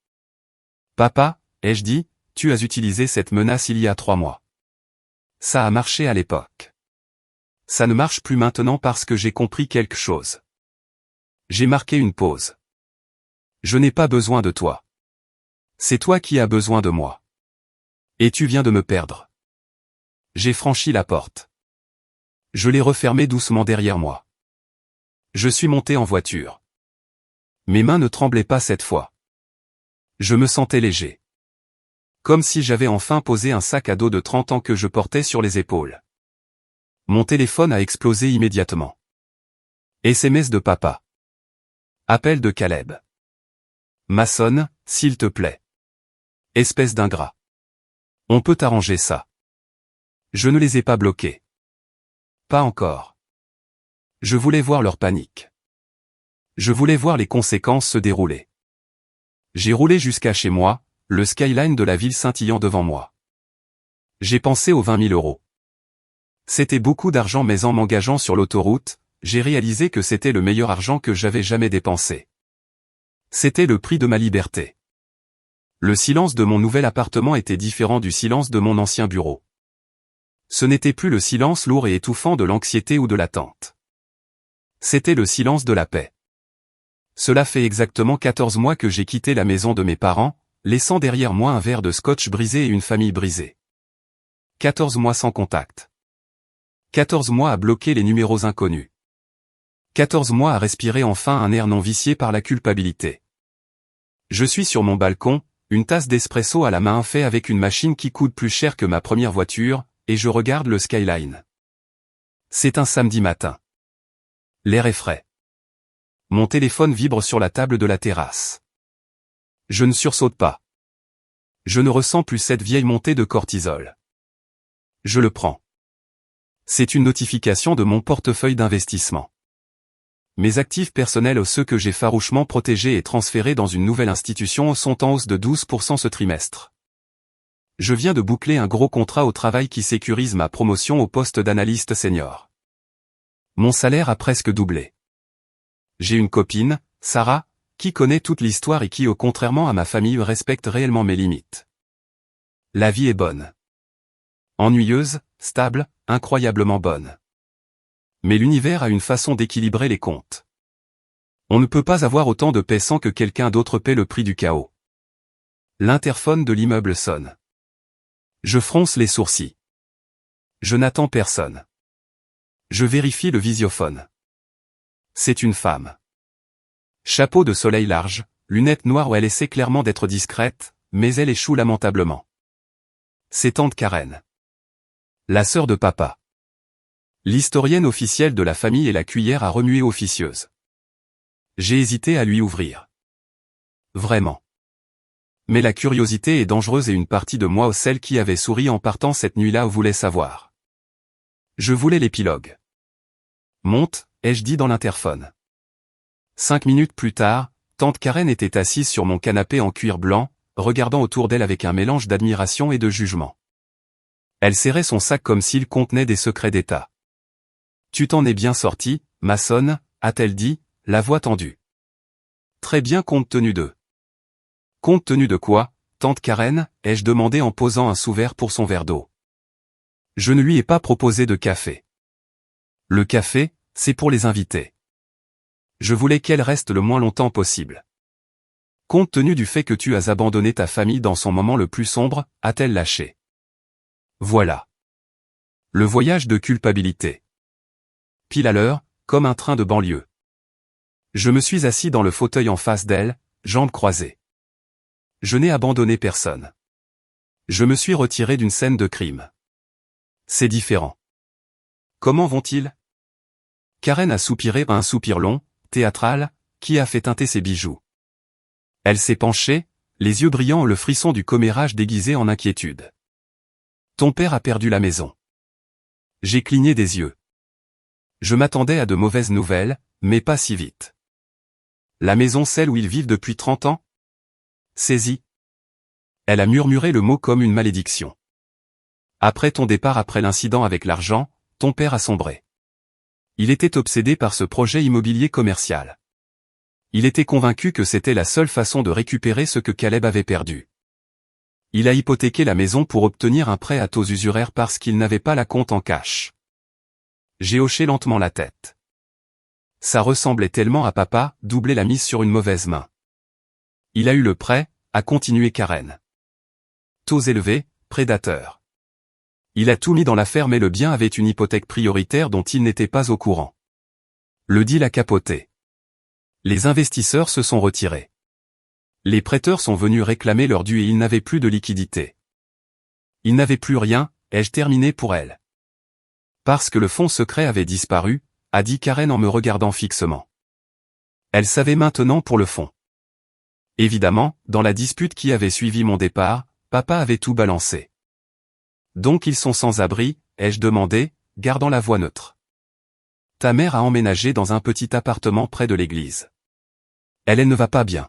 Papa, ai-je dit, tu as utilisé cette menace il y a 3 mois. Ça a marché à l'époque. Ça ne marche plus maintenant parce que j'ai compris quelque chose. J'ai marqué une pause. Je n'ai pas besoin de toi. C'est toi qui as besoin de moi. Et tu viens de me perdre. J'ai franchi la porte. Je l'ai refermée doucement derrière moi. Je suis monté en voiture. Mes mains ne tremblaient pas cette fois. Je me sentais léger. Comme si j'avais enfin posé un sac à dos de 30 ans que je portais sur les épaules. Mon téléphone a explosé immédiatement. SMS de papa. Appel de Caleb. Maçonne, s'il te plaît. Espèce d'ingrat. On peut arranger ça. Je ne les ai pas bloqués. Pas encore. Je voulais voir leur panique. Je voulais voir les conséquences se dérouler. J'ai roulé jusqu'à chez moi, le skyline de la ville scintillant devant moi. J'ai pensé aux 20 000 euros. C'était beaucoup d'argent, mais en m'engageant sur l'autoroute, j'ai réalisé que c'était le meilleur argent que j'avais jamais dépensé. C'était le prix de ma liberté. Le silence de mon nouvel appartement était différent du silence de mon ancien bureau. Ce n'était plus le silence lourd et étouffant de l'anxiété ou de l'attente. C'était le silence de la paix. Cela fait exactement 14 mois que j'ai quitté la maison de mes parents, laissant derrière moi un verre de scotch brisé et une famille brisée. 14 mois sans contact. 14 mois à bloquer les numéros inconnus. 14 mois à respirer enfin un air non vicié par la culpabilité. Je suis sur mon balcon, une tasse d'espresso à la main fait avec une machine qui coûte plus cher que ma première voiture, et je regarde le skyline. C'est un samedi matin. L'air est frais. Mon téléphone vibre sur la table de la terrasse. Je ne sursaute pas. Je ne ressens plus cette vieille montée de cortisol. Je le prends. C'est une notification de mon portefeuille d'investissement. Mes actifs personnels, ceux que j'ai farouchement protégés et transférés dans une nouvelle institution, sont en hausse de 12% ce trimestre. Je viens de boucler un gros contrat au travail qui sécurise ma promotion au poste d'analyste senior. Mon salaire a presque doublé. J'ai une copine, Sarah, qui connaît toute l'histoire et qui, contrairement à ma famille, respecte réellement mes limites. La vie est bonne. Ennuyeuse, stable, incroyablement bonne. Mais l'univers a une façon d'équilibrer les comptes. On ne peut pas avoir autant de paix sans que quelqu'un d'autre paie le prix du chaos. L'interphone de l'immeuble sonne. Je fronce les sourcils. Je n'attends personne. Je vérifie le visiophone. C'est une femme. Chapeau de soleil large, lunettes noires où elle essaie clairement d'être discrète, mais elle échoue lamentablement. C'est tante Karen. La sœur de papa. L'historienne officielle de la famille et la cuillère à remuer officieuse. J'ai hésité à lui ouvrir. Vraiment. Mais la curiosité est dangereuse et une partie de moi, celle qui avait souri en partant cette nuit-là, voulait savoir. Je voulais l'épilogue. Monte, ai-je dit dans l'interphone. 5 minutes plus tard, tante Karen était assise sur mon canapé en cuir blanc, regardant autour d'elle avec un mélange d'admiration et de jugement. Elle serrait son sac comme s'il contenait des secrets d'État. Tu t'en es bien sortie, maçonne, a-t-elle dit, la voix tendue. Très bien compte tenu de. Compte tenu de quoi, tante Karen, ai-je demandé en posant un sous-verre pour son verre d'eau. Je ne lui ai pas proposé de café. Le café, c'est pour les invités. Je voulais qu'elle reste le moins longtemps possible. Compte tenu du fait que tu as abandonné ta famille dans son moment le plus sombre, a-t-elle lâché. Voilà. Le voyage de culpabilité. Pile à l'heure, comme un train de banlieue. Je me suis assis dans le fauteuil en face d'elle, jambes croisées. Je n'ai abandonné personne. Je me suis retiré d'une scène de crime. C'est différent. Comment vont-ils? Karen a soupiré un soupir long, théâtral, qui a fait teinter ses bijoux. Elle s'est penchée, les yeux brillants, le frisson du commérage déguisé en inquiétude. Ton père a perdu la maison. J'ai cligné des yeux. Je m'attendais à de mauvaises nouvelles, mais pas si vite. La maison, celle où ils vivent depuis 30 ans? Saisie. Elle a murmuré le mot comme une malédiction. Après ton départ, après l'incident avec l'argent, ton père a sombré. Il était obsédé par ce projet immobilier commercial. Il était convaincu que c'était la seule façon de récupérer ce que Caleb avait perdu. Il a hypothéqué la maison pour obtenir un prêt à taux usuraires parce qu'il n'avait pas la compte en cash. J'ai hoché lentement la tête. Ça ressemblait tellement à papa, doubler la mise sur une mauvaise main. Il a eu le prêt, a continué Karen. Taux élevés, prédateur. Il a tout mis dans l'affaire, mais le bien avait une hypothèque prioritaire dont il n'était pas au courant. Le deal a capoté. Les investisseurs se sont retirés. Les prêteurs sont venus réclamer leur dû et ils n'avaient plus de liquidité. Il n'avait plus rien, ai-je terminé pour elle. Parce que le fonds secret avait disparu, a dit Karen en me regardant fixement. Elle savait maintenant pour le fond. Évidemment, dans la dispute qui avait suivi mon départ, papa avait tout balancé. Donc ils sont sans abri, ai-je demandé, gardant la voix neutre. Ta mère a emménagé dans un petit appartement près de l'église. Elle ne va pas bien.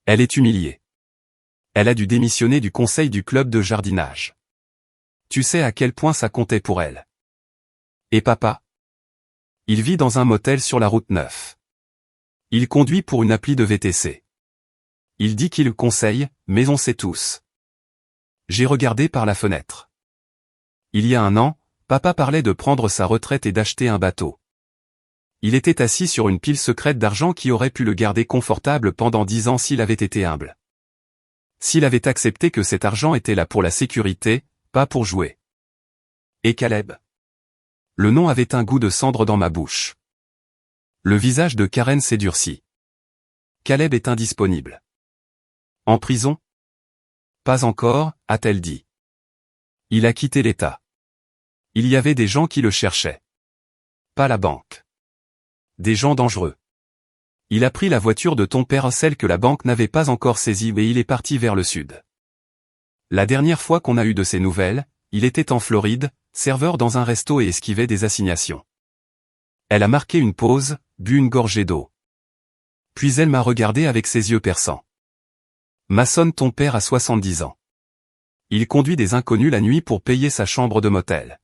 Elle est humiliée. Elle a dû démissionner du conseil du club de jardinage. Tu sais à quel point ça comptait pour elle. Et papa? Il vit dans un motel sur la route 9. Il conduit pour une appli de VTC. Il dit qu'il conseille, mais on sait tous. J'ai regardé par la fenêtre. Il y a 1 an, papa parlait de prendre sa retraite et d'acheter un bateau. Il était assis sur une pile secrète d'argent qui aurait pu le garder confortable pendant 10 ans s'il avait été humble. S'il avait accepté que cet argent était là pour la sécurité, pas pour jouer. Et Caleb? Le nom avait un goût de cendre dans ma bouche. Le visage de Karen s'est durci. Caleb est indisponible. En prison? Pas encore, a-t-elle dit. Il a quitté l'État. Il y avait des gens qui le cherchaient. Pas la banque. Des gens dangereux. Il a pris la voiture de ton père, celle que la banque n'avait pas encore saisie, et il est parti vers le sud. La dernière fois qu'on a eu de ses nouvelles, il était en Floride, serveur dans un resto et esquivait des assignations. Elle a marqué une pause, bu une gorgée d'eau. Puis elle m'a regardé avec ses yeux perçants. Mason, ton père a 70 ans. Il conduit des inconnus la nuit pour payer sa chambre de motel.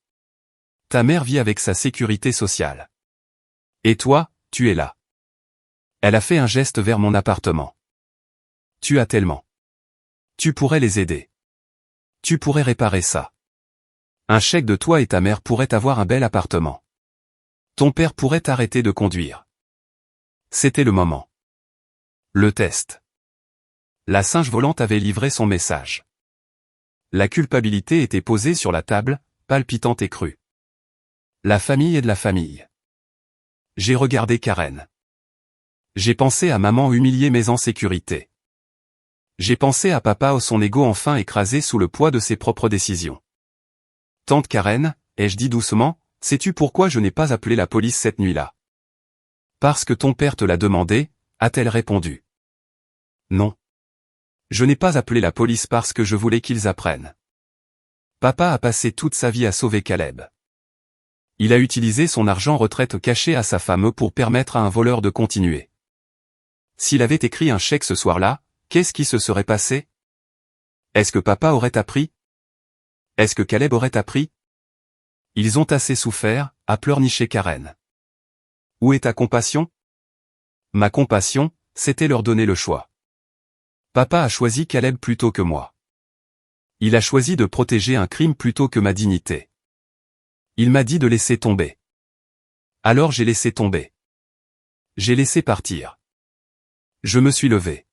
Ta mère vit avec sa sécurité sociale. Et toi, tu es là. Elle a fait un geste vers mon appartement. Tu as tellement. Tu pourrais les aider. Tu pourrais réparer ça. Un chèque de toi et ta mère pourraient avoir un bel appartement. Ton père pourrait arrêter de conduire. C'était le moment. Le test. La singe volante avait livré son message. La culpabilité était posée sur la table, palpitante et crue. La famille est de la famille. J'ai regardé Karen. J'ai pensé à maman humiliée mais en sécurité. J'ai pensé à papa, son ego enfin écrasé sous le poids de ses propres décisions. Tante Karen, ai-je dit doucement, sais-tu pourquoi je n'ai pas appelé la police cette nuit-là? Parce que ton père te l'a demandé, a-t-elle répondu. Non. Je n'ai pas appelé la police parce que je voulais qu'ils apprennent. Papa a passé toute sa vie à sauver Caleb. Il a utilisé son argent retraite caché à sa femme pour permettre à un voleur de continuer. S'il avait écrit un chèque ce soir-là, qu'est-ce qui se serait passé? Est-ce que papa aurait appris? Est-ce que Caleb aurait appris? Ils ont assez souffert, a pleurniché Karen. Où est ta compassion? Ma compassion, c'était leur donner le choix. Papa a choisi Caleb plutôt que moi. Il a choisi de protéger un crime plutôt que ma dignité. Il m'a dit de laisser tomber. Alors j'ai laissé tomber. J'ai laissé partir. Je me suis levé.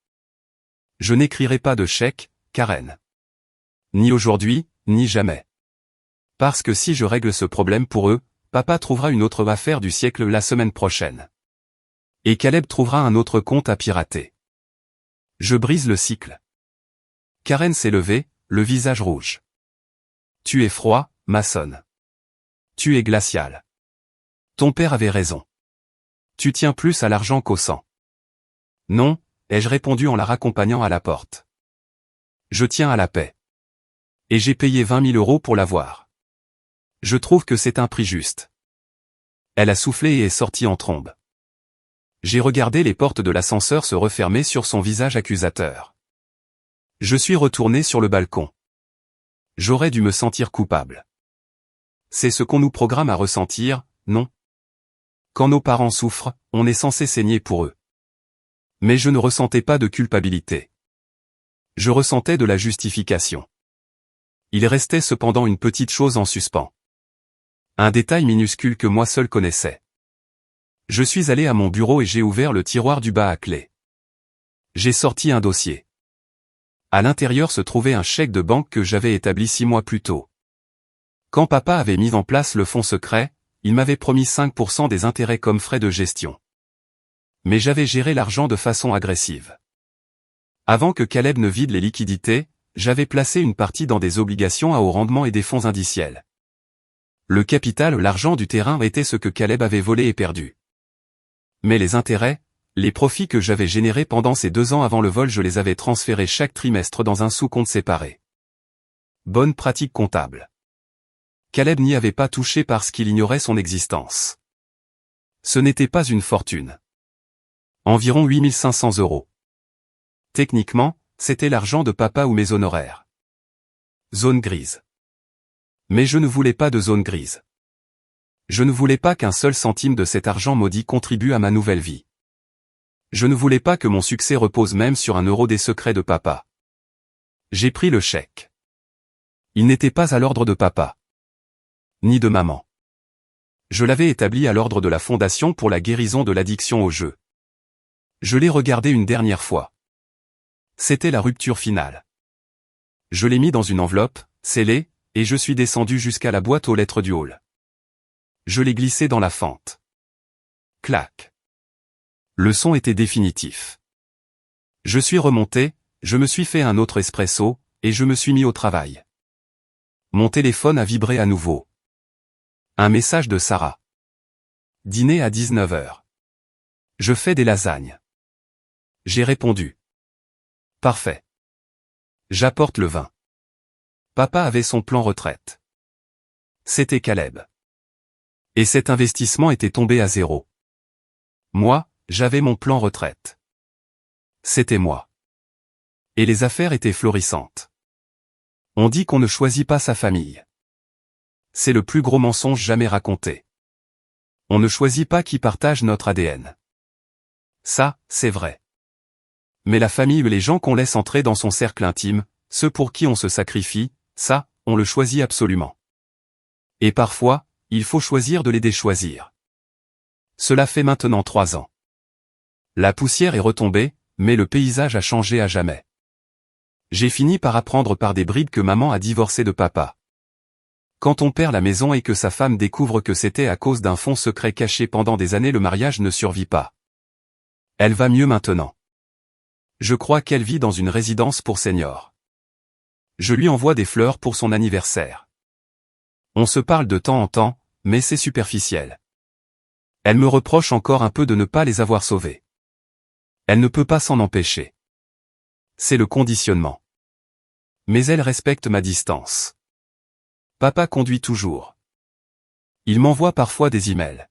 Je n'écrirai pas de chèque, Karen. Ni aujourd'hui, ni jamais. Parce que si je règle ce problème pour eux, papa trouvera une autre affaire du siècle la semaine prochaine. Et Caleb trouvera un autre compte à pirater. Je brise le cycle. Karen s'est levée, le visage rouge. Tu es froid, Mason. Tu es glacial. Ton père avait raison. Tu tiens plus à l'argent qu'au sang. Non, ai-je répondu en la raccompagnant à la porte. Je tiens à la paix. Et j'ai payé 20 000 € pour l'avoir. Je trouve que c'est un prix juste. Elle a soufflé et est sortie en trombe. J'ai regardé les portes de l'ascenseur se refermer sur son visage accusateur. Je suis retourné sur le balcon. J'aurais dû me sentir coupable. C'est ce qu'on nous programme à ressentir, non? Quand nos parents souffrent, on est censé saigner pour eux. Mais je ne ressentais pas de culpabilité. Je ressentais de la justification. Il restait cependant une petite chose en suspens. Un détail minuscule que moi seul connaissais. Je suis allé à mon bureau et j'ai ouvert le tiroir du bas à clé. J'ai sorti un dossier. À l'intérieur se trouvait un chèque de banque que j'avais établi 6 mois plus tôt. Quand papa avait mis en place le fonds secret, il m'avait promis 5% des intérêts comme frais de gestion. Mais j'avais géré l'argent de façon agressive. Avant que Caleb ne vide les liquidités, j'avais placé une partie dans des obligations à haut rendement et des fonds indiciels. Le capital, l'argent du terrain était ce que Caleb avait volé et perdu. Mais les intérêts, les profits que j'avais générés pendant ces 2 ans avant le vol, je les avais transférés chaque trimestre dans un sous-compte séparé. Bonne pratique comptable. Caleb n'y avait pas touché parce qu'il ignorait son existence. Ce n'était pas une fortune. Environ 8 500 €. Techniquement, c'était l'argent de papa ou mes honoraires. Zone grise. Mais je ne voulais pas de zone grise. Je ne voulais pas qu'un seul centime de cet argent maudit contribue à ma nouvelle vie. Je ne voulais pas que mon succès repose même sur 1 euro des secrets de papa. J'ai pris le chèque. Il n'était pas à l'ordre de papa. Ni de maman. Je l'avais établi à l'ordre de la Fondation pour la guérison de l'addiction au jeu. Je l'ai regardé une dernière fois. C'était la rupture finale. Je l'ai mis dans une enveloppe, scellée, et je suis descendu jusqu'à la boîte aux lettres du hall. Je l'ai glissé dans la fente. Clac. Le son était définitif. Je suis remonté, je me suis fait un autre espresso, et je me suis mis au travail. Mon téléphone a vibré à nouveau. Un message de Sarah. Dîner à 19 h. Je fais des lasagnes. J'ai répondu. Parfait. J'apporte le vin. Papa avait son plan retraite. C'était Caleb. Et cet investissement était tombé à 0. Moi, j'avais mon plan retraite. C'était moi. Et les affaires étaient florissantes. On dit qu'on ne choisit pas sa famille. C'est le plus gros mensonge jamais raconté. On ne choisit pas qui partage notre ADN. Ça, c'est vrai. Mais la famille ou les gens qu'on laisse entrer dans son cercle intime, ceux pour qui on se sacrifie, ça, on le choisit absolument. Et parfois, il faut choisir de les déchoisir. Cela fait maintenant 3 ans. La poussière est retombée, mais le paysage a changé à jamais. J'ai fini par apprendre par des bribes que maman a divorcé de papa. Quand on perd la maison et que sa femme découvre que c'était à cause d'un fonds secret caché pendant des années, le mariage ne survit pas. Elle va mieux maintenant. Je crois qu'elle vit dans une résidence pour seniors. Je lui envoie des fleurs pour son anniversaire. On se parle de temps en temps, mais c'est superficiel. Elle me reproche encore un peu de ne pas les avoir sauvés. Elle ne peut pas s'en empêcher. C'est le conditionnement. Mais elle respecte ma distance. Papa conduit toujours. Il m'envoie parfois des emails.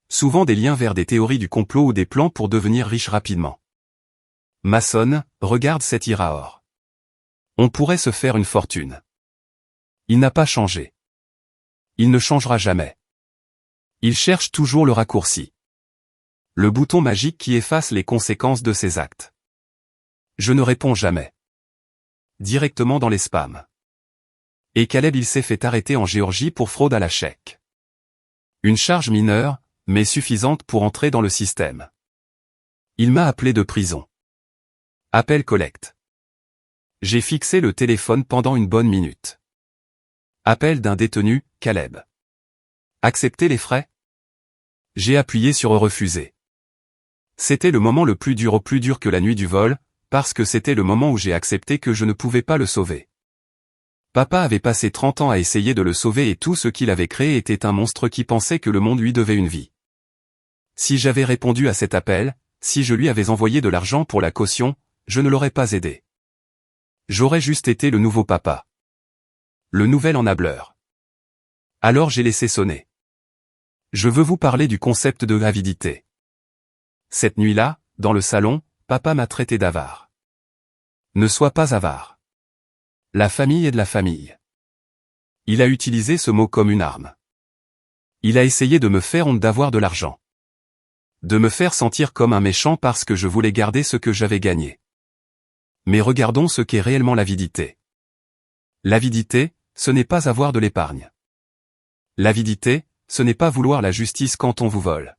Souvent des liens vers des théories du complot ou des plans pour devenir riche rapidement. Maçonne, regarde cet Iraor. On pourrait se faire une fortune. Il n'a pas changé. Il ne changera jamais. Il cherche toujours le raccourci. Le bouton magique qui efface les conséquences de ses actes. Je ne réponds jamais. Directement dans les spams. Et Caleb, il s'est fait arrêter en Géorgie pour fraude à la chèque. Une charge mineure, mais suffisante pour entrer dans le système. Il m'a appelé de prison. Appel collecte. J'ai fixé le téléphone pendant une bonne minute. Appel d'un détenu, Caleb. Accepter les frais? J'ai appuyé sur refuser. C'était le moment le plus dur, au plus dur que la nuit du vol, parce que c'était le moment où j'ai accepté que je ne pouvais pas le sauver. Papa avait passé 30 ans à essayer de le sauver et tout ce qu'il avait créé était un monstre qui pensait que le monde lui devait une vie. Si j'avais répondu à cet appel, si je lui avais envoyé de l'argent pour la caution, je ne l'aurais pas aidé. J'aurais juste été le nouveau papa. Le nouvel ennableur. Alors j'ai laissé sonner. Je veux vous parler du concept de avidité. Cette nuit-là, dans le salon, papa m'a traité d'avare. Ne sois pas avare. La famille est de la famille. Il a utilisé ce mot comme une arme. Il a essayé de me faire honte d'avoir de l'argent. De me faire sentir comme un méchant parce que je voulais garder ce que j'avais gagné. Mais regardons ce qu'est réellement l'avidité. L'avidité, ce n'est pas avoir de l'épargne. L'avidité, ce n'est pas vouloir la justice quand on vous vole.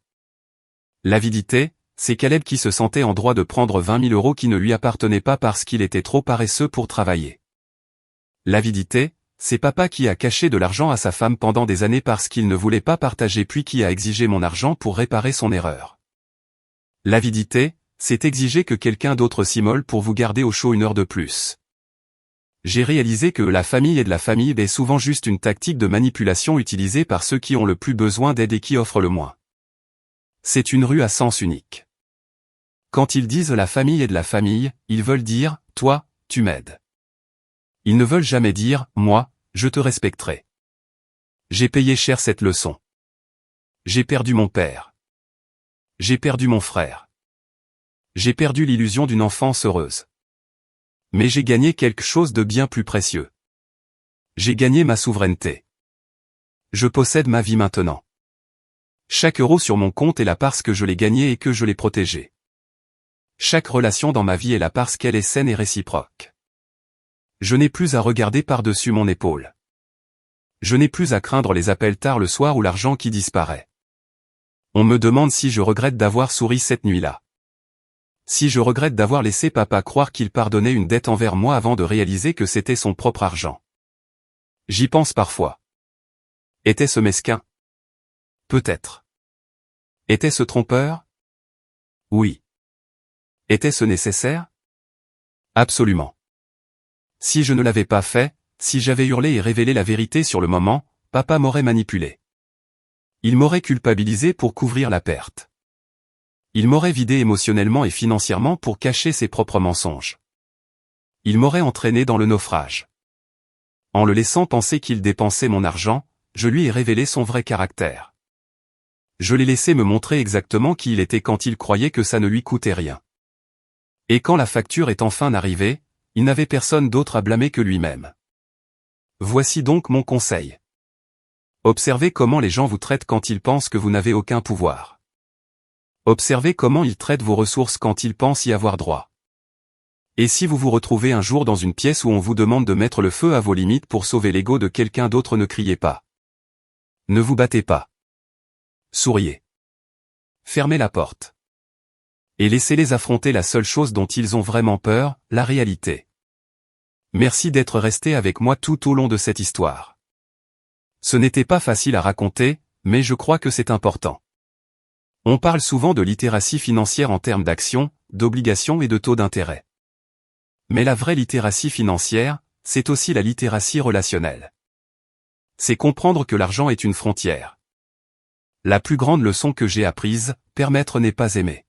L'avidité, c'est Caleb qui se sentait en droit de prendre 20 000 € qui ne lui appartenaient pas parce qu'il était trop paresseux pour travailler. L'avidité, c'est papa qui a caché de l'argent à sa femme pendant des années parce qu'il ne voulait pas partager puis qui a exigé mon argent pour réparer son erreur. L'avidité, c'est exiger que quelqu'un d'autre s'immole pour vous garder au chaud 1 heure de plus. J'ai réalisé que la famille et de la famille est souvent juste une tactique de manipulation utilisée par ceux qui ont le plus besoin d'aide et qui offrent le moins. C'est une rue à sens unique. Quand ils disent la famille et de la famille, ils veulent dire, toi, tu m'aides. Ils ne veulent jamais dire, moi, je te respecterai. J'ai payé cher cette leçon. J'ai perdu mon père. J'ai perdu mon frère. J'ai perdu l'illusion d'une enfance heureuse. Mais j'ai gagné quelque chose de bien plus précieux. J'ai gagné ma souveraineté. Je possède ma vie maintenant. Chaque euro sur mon compte est là parce que je l'ai gagné et que je l'ai protégé. Chaque relation dans ma vie est là parce qu'elle est saine et réciproque. Je n'ai plus à regarder par-dessus mon épaule. Je n'ai plus à craindre les appels tard le soir ou l'argent qui disparaît. On me demande si je regrette d'avoir souri cette nuit-là. Si je regrette d'avoir laissé papa croire qu'il pardonnait une dette envers moi avant de réaliser que c'était son propre argent. J'y pense parfois. Était-ce mesquin? Peut-être. Était-ce trompeur? Oui. Était-ce nécessaire? Absolument. Si je ne l'avais pas fait, si j'avais hurlé et révélé la vérité sur le moment, papa m'aurait manipulé. Il m'aurait culpabilisé pour couvrir la perte. Il m'aurait vidé émotionnellement et financièrement pour cacher ses propres mensonges. Il m'aurait entraîné dans le naufrage. En le laissant penser qu'il dépensait mon argent, je lui ai révélé son vrai caractère. Je l'ai laissé me montrer exactement qui il était quand il croyait que ça ne lui coûtait rien. Et quand la facture est enfin arrivée, il n'avait personne d'autre à blâmer que lui-même. Voici donc mon conseil. Observez comment les gens vous traitent quand ils pensent que vous n'avez aucun pouvoir. Observez comment ils traitent vos ressources quand ils pensent y avoir droit. Et si vous vous retrouvez un jour dans une pièce où on vous demande de mettre le feu à vos limites pour sauver l'ego de quelqu'un d'autre, ne criez pas. Ne vous battez pas. Souriez. Fermez la porte. Et laissez-les affronter la seule chose dont ils ont vraiment peur, la réalité. Merci d'être resté avec moi tout au long de cette histoire. Ce n'était pas facile à raconter, mais je crois que c'est important. On parle souvent de littératie financière en termes d'actions, d'obligations et de taux d'intérêt. Mais la vraie littératie financière, c'est aussi la littératie relationnelle. C'est comprendre que l'argent est une frontière. La plus grande leçon que j'ai apprise, permettre n'est pas aimer.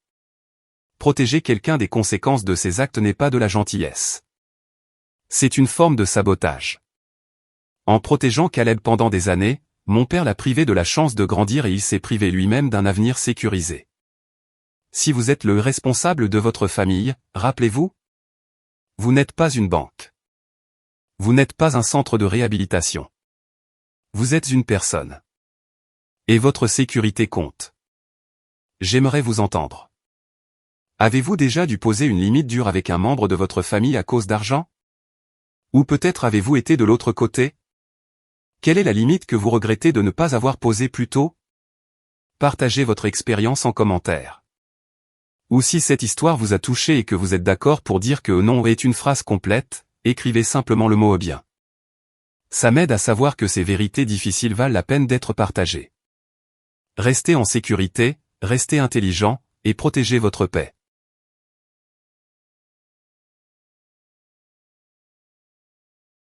Protéger quelqu'un des conséquences de ses actes n'est pas de la gentillesse. C'est une forme de sabotage. En protégeant Caleb pendant des années, mon père l'a privé de la chance de grandir et il s'est privé lui-même d'un avenir sécurisé. Si vous êtes le responsable de votre famille, rappelez-vous, vous n'êtes pas une banque. Vous n'êtes pas un centre de réhabilitation. Vous êtes une personne. Et votre sécurité compte. J'aimerais vous entendre. Avez-vous déjà dû poser une limite dure avec un membre de votre famille à cause d'argent? Ou peut-être avez-vous été de l'autre côté? Quelle est la limite que vous regrettez de ne pas avoir posée plus tôt? Partagez votre expérience en commentaire. Ou si cette histoire vous a touché et que vous êtes d'accord pour dire que non est une phrase complète, écrivez simplement le mot bien. Ça m'aide à savoir que ces vérités difficiles valent la peine d'être partagées. Restez en sécurité, restez intelligent, et protégez votre paix.